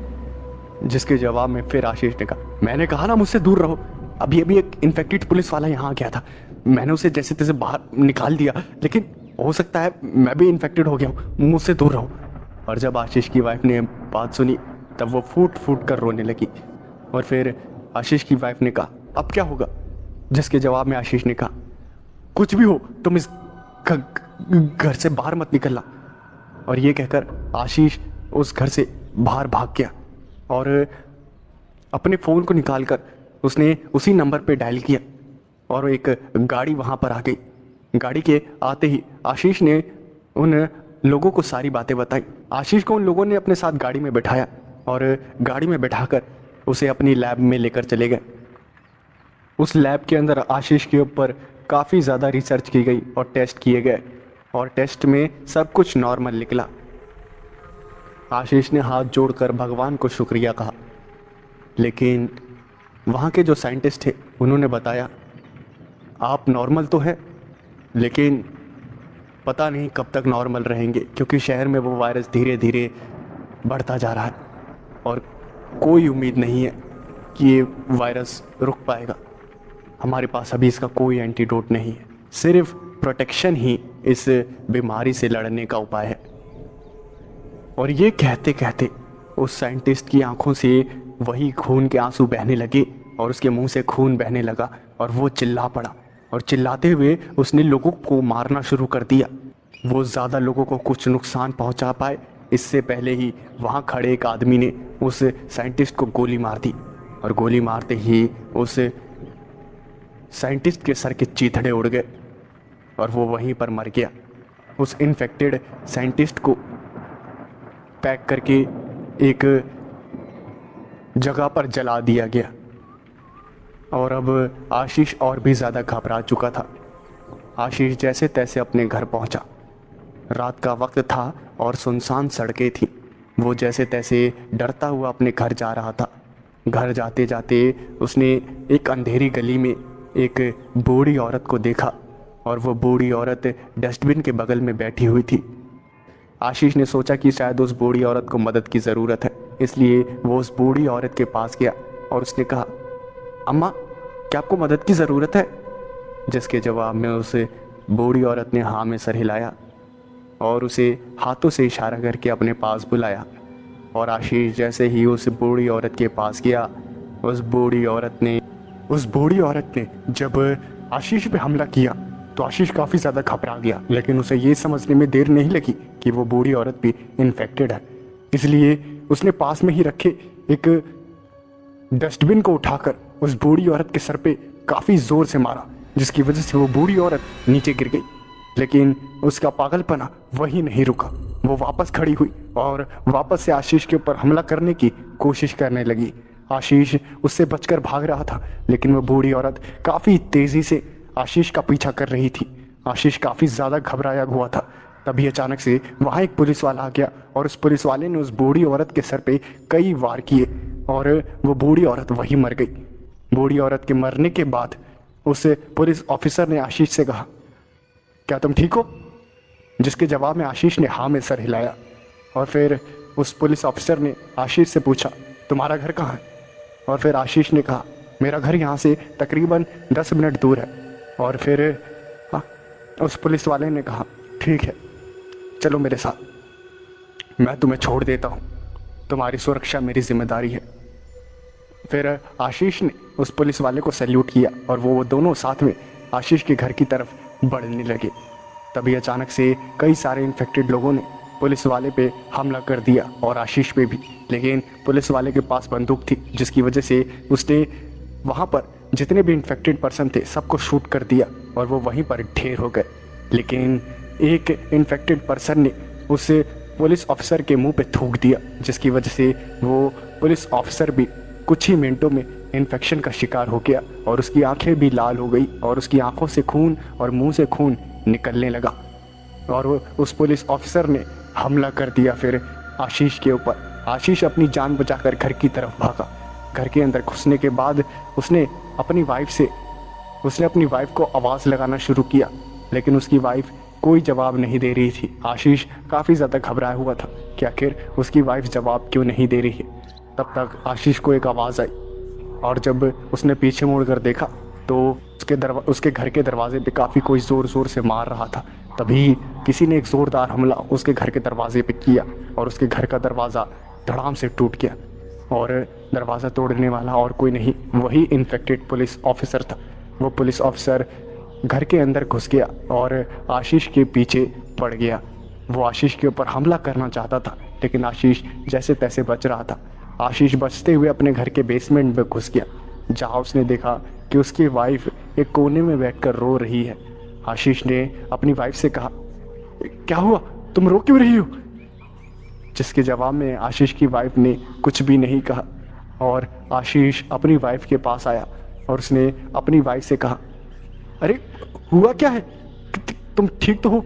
जिसके जवाब में फिर आशीष ने कहा, मैंने कहा ना मुझसे दूर रहो। अभी अभी एक इन्फेक्टेड पुलिस वाला यहाँ आ गया था, मैंने उसे जैसे तैसे बाहर निकाल दिया, लेकिन हो सकता है मैं भी इन्फेक्टेड हो गया हूँ, मुझसे दूर रहो। और जब आशीष की वाइफ ने बात सुनी तब वो फूट फूट कर रोने लगी। और फिर आशीष की वाइफ ने कहा, अब क्या होगा? जिसके जवाब में आशीष ने कहा, कुछ भी हो तुम इस घर से बाहर मत निकलना। और ये कहकर आशीष उस घर से बाहर भाग गया और अपने फ़ोन को निकालकर उसने उसी नंबर पे डायल किया और एक गाड़ी वहाँ पर आ गई। गाड़ी के आते ही आशीष ने उन लोगों को सारी बातें बताई। आशीष को उन लोगों ने अपने साथ गाड़ी में बैठाया और गाड़ी में बैठाकर उसे अपनी लैब में लेकर चले गए। उस लैब के अंदर आशीष के ऊपर काफ़ी ज़्यादा रिसर्च की गई और टेस्ट किए गए और टेस्ट में सब कुछ नॉर्मल निकला। आशीष ने हाथ जोड़कर भगवान को शुक्रिया कहा, लेकिन वहाँ के जो साइंटिस्ट थे उन्होंने बताया, आप नॉर्मल तो है लेकिन पता नहीं कब तक नॉर्मल रहेंगे, क्योंकि शहर में वो वायरस धीरे धीरे बढ़ता जा रहा है और कोई उम्मीद नहीं है कि ये वायरस रुक पाएगा। हमारे पास अभी इसका कोई एंटीडोट नहीं है, सिर्फ प्रोटेक्शन ही इस बीमारी से लड़ने का उपाय है। और ये कहते कहते उस साइंटिस्ट की आंखों से वही खून के आंसू बहने लगे और उसके मुंह से खून बहने लगा और वो चिल्ला पड़ा और चिल्लाते हुए उसने लोगों को मारना शुरू कर दिया। वो ज़्यादा लोगों को कुछ नुकसान पहुंचा पाए इससे पहले ही वहाँ खड़े एक आदमी ने उस साइंटिस्ट को गोली मार दी और गोली मारते ही उस साइंटिस्ट के सर के चीथड़े उड़ गए और वो वहीं पर मर गया। उस इन्फेक्टेड साइंटिस्ट को पैक करके एक जगह पर जला दिया गया और अब आशीष और भी ज़्यादा घबरा चुका था। आशीष जैसे तैसे अपने घर पहुंचा। रात का वक्त था और सुनसान सड़कें थी। वो जैसे तैसे डरता हुआ अपने घर जा रहा था। घर जाते जाते उसने एक अंधेरी गली में एक बूढ़ी औरत को देखा और वो बूढ़ी औरत डस्टबिन के बगल में बैठी हुई थी। आशीष ने सोचा कि शायद उस बूढ़ी औरत को मदद की ज़रूरत है, इसलिए वो उस बूढ़ी औरत के पास गया और उसने कहा, अम्मा क्या आपको मदद की ज़रूरत है? जिसके जवाब में उस बूढ़ी औरत ने हाँ में सर हिलाया और उसे हाथों से इशारा करके अपने पास बुलाया। और आशीष जैसे ही उस बूढ़ी औरत के पास गया, उस बूढ़ी औरत ने जब आशीष पे हमला किया तो आशीष काफ़ी ज़्यादा घबरा गया, लेकिन उसे ये समझने में देर नहीं लगी कि वो बूढ़ी औरत भी इन्फेक्टेड है। इसलिए उसने पास में ही रखे एक डस्टबिन को उठाकर उस बूढ़ी औरत के सर पे काफ़ी ज़ोर से मारा, जिसकी वजह से वो बूढ़ी औरत नीचे गिर गई। लेकिन उसका पागलपना वही नहीं रुका। वो वापस खड़ी हुई और वापस से आशीष के ऊपर हमला करने की कोशिश करने लगी। आशीष उससे बचकर भाग रहा था, लेकिन वो बूढ़ी औरत काफ़ी तेज़ी से आशीष का पीछा कर रही थी। आशीष काफ़ी ज़्यादा घबराया हुआ था। तभी अचानक से वहाँ एक पुलिस वाला आ गया और उस पुलिस वाले ने उस बूढ़ी औरत के सर पे कई वार किए और वो बूढ़ी औरत वहीं मर गई। बूढ़ी औरत के मरने के बाद उस पुलिस ऑफिसर ने आशीष से कहा, क्या तुम ठीक हो? जिसके जवाब में आशीष ने हाँ में सर हिलाया। और फिर उस पुलिस ऑफिसर ने आशीष से पूछा, तुम्हारा घर कहाँ है? और फिर आशीष ने कहा, मेरा घर यहाँ से तकरीबन 10 मिनट दूर है। और फिर उस पुलिस वाले ने कहा, ठीक है, चलो मेरे साथ, मैं तुम्हें छोड़ देता हूँ, तुम्हारी सुरक्षा मेरी जिम्मेदारी है। फिर आशीष ने उस पुलिस वाले को सैल्यूट किया और वो दोनों साथ में आशीष के घर की तरफ बढ़ने लगे। तभी अचानक से कई सारे इन्फेक्टेड लोगों ने पुलिस वाले पे हमला कर दिया और आशीष पे भी। लेकिन पुलिस वाले के पास बंदूक थी, जिसकी वजह से उसने वहाँ पर जितने भी इन्फेक्टेड पर्सन थे सबको शूट कर दिया और वो वहीं पर ढेर हो गए। लेकिन एक इन्फेक्टेड पर्सन ने उस पुलिस ऑफिसर के मुंह पे थूक दिया, जिसकी वजह से वो पुलिस ऑफिसर भी कुछ ही मिनटों में इन्फेक्शन का शिकार हो गया और उसकी आंखें भी लाल हो गई और उसकी आंखों से खून और मुंह से खून निकलने लगा। और वो उस पुलिस ऑफिसर ने हमला कर दिया फिर आशीष के ऊपर। आशीष अपनी जान बचाकर घर की तरफ भागा। घर के अंदर घुसने के बाद उसने अपनी वाइफ को आवाज़ लगाना शुरू किया, लेकिन उसकी वाइफ कोई जवाब नहीं दे रही थी। आशीष काफ़ी ज़्यादा घबराया हुआ था कि आखिर उसकी वाइफ जवाब क्यों नहीं दे रही है। तब तक आशीष को एक आवाज़ आई और जब उसने पीछे मुड़कर देखा तो उसके घर के दरवाजे पे काफ़ी कोई ज़ोर ज़ोर से मार रहा था। तभी किसी ने एक ज़ोरदार हमला उसके घर के दरवाजे पे किया और उसके घर का दरवाज़ा धड़ाम से टूट गया। और दरवाज़ा तोड़ने वाला और कोई नहीं, वही इन्फेक्टेड पुलिस ऑफिसर था। वो पुलिस ऑफिसर घर के अंदर घुस गया और आशीष के पीछे पड़ गया। वो आशीष के ऊपर हमला करना चाहता था, लेकिन आशीष जैसे तैसे बच रहा था। आशीष बचते हुए अपने घर के बेसमेंट में घुस गया, जहाँ उसने देखा कि उसकी वाइफ एक कोने में बैठकर रो रही है। आशीष ने अपनी वाइफ से कहा, क्या हुआ, तुम रो क्यों रही हो? जिसके जवाब में आशीष की वाइफ ने कुछ भी नहीं कहा और आशीष अपनी वाइफ के पास आया और उसने अपनी वाइफ से कहा, अरे हुआ क्या है, तुम ठीक तो हो?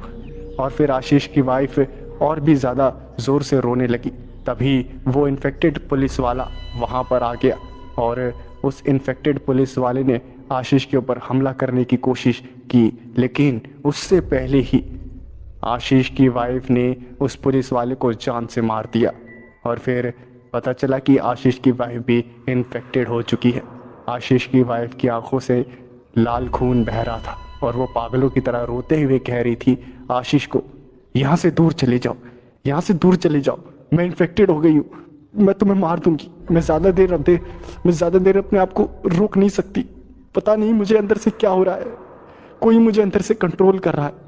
और फिर आशीष की वाइफ और भी ज़्यादा ज़ोर से रोने लगी। तभी वो इन्फेक्टेड पुलिस वाला वहाँ पर आ गया और उस इन्फेक्टेड पुलिस वाले ने आशीष के ऊपर हमला करने की कोशिश की, लेकिन उससे पहले ही आशीष की वाइफ ने उस पुलिस वाले को जान से मार दिया। और फिर पता चला कि आशीष की वाइफ भी इन्फेक्टेड हो चुकी है। आशीष की वाइफ की आंखों से लाल खून बह रहा था और वो पागलों की तरह रोते हुए कह रही थी आशीष को, यहाँ से दूर चले जाओ, यहाँ से दूर चले जाओ, मैं इन्फेक्टेड हो गई हूँ, मैं तुम्हें मार दूंगी, मैं ज़्यादा देर अपने आप को रोक नहीं सकती, पता नहीं मुझे अंदर से क्या हो रहा है, कोई मुझे अंदर से कंट्रोल कर रहा है।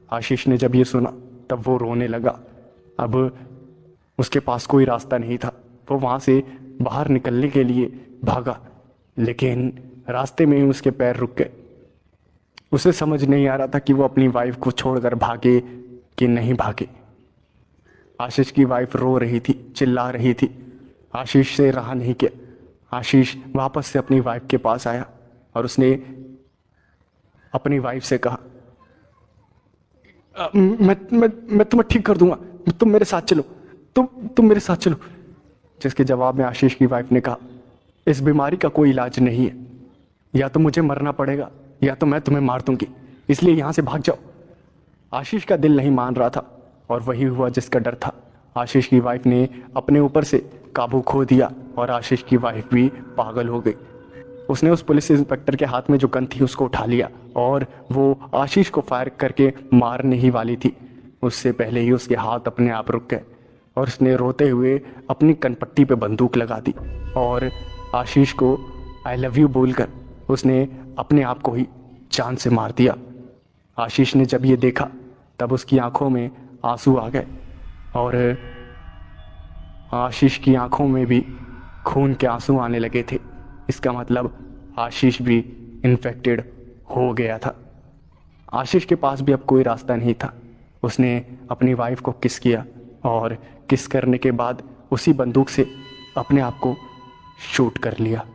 आशीष ने जब ये सुना तब वो रोने लगा। अब उसके पास कोई रास्ता नहीं था, वो वहाँ से बाहर निकलने के लिए भागा, लेकिन रास्ते में ही उसके पैर रुक गए। उसे समझ नहीं आ रहा था कि वो अपनी वाइफ को छोड़कर भागे कि नहीं भागे। आशीष की वाइफ रो रही थी, चिल्ला रही थी, आशीष से रहा नहीं किया। आशीष वापस से अपनी वाइफ के पास आया और उसने अपनी वाइफ से कहा, मैं तुम्हें ठीक कर दूंगा, तुम मेरे साथ चलो, तुम मेरे साथ चलो। जिसके जवाब में आशीष की वाइफ ने कहा, इस बीमारी का कोई इलाज नहीं है, या तो मुझे मरना पड़ेगा या तो मैं तुम्हें मार दूंगी, इसलिए यहाँ से भाग जाओ। आशीष का दिल नहीं मान रहा था और वही हुआ जिसका डर था। आशीष की वाइफ ने अपने ऊपर से काबू खो दिया और आशीष की वाइफ भी पागल हो गई। उसने उस पुलिस इंस्पेक्टर के हाथ में जो गन थी उसको उठा लिया और वो आशीष को फायर करके मारने ही वाली थी। उससे पहले ही उसके हाथ अपने आप रुक गए और उसने रोते हुए अपनी कनपट्टी पे बंदूक लगा दी और आशीष को आई लव यू बोलकर उसने अपने आप को ही जान से मार दिया। आशीष ने जब ये देखा तब उसकी आंखों में आंसू आ गए और आशीष की आंखों में भी खून के आंसू आने लगे थे। इसका मतलब आशीष भी इन्फेक्टेड हो गया था। आशीष के पास भी अब कोई रास्ता नहीं था। उसने अपनी वाइफ को किस किया और किस करने के बाद उसी बंदूक से अपने आप को शूट कर लिया।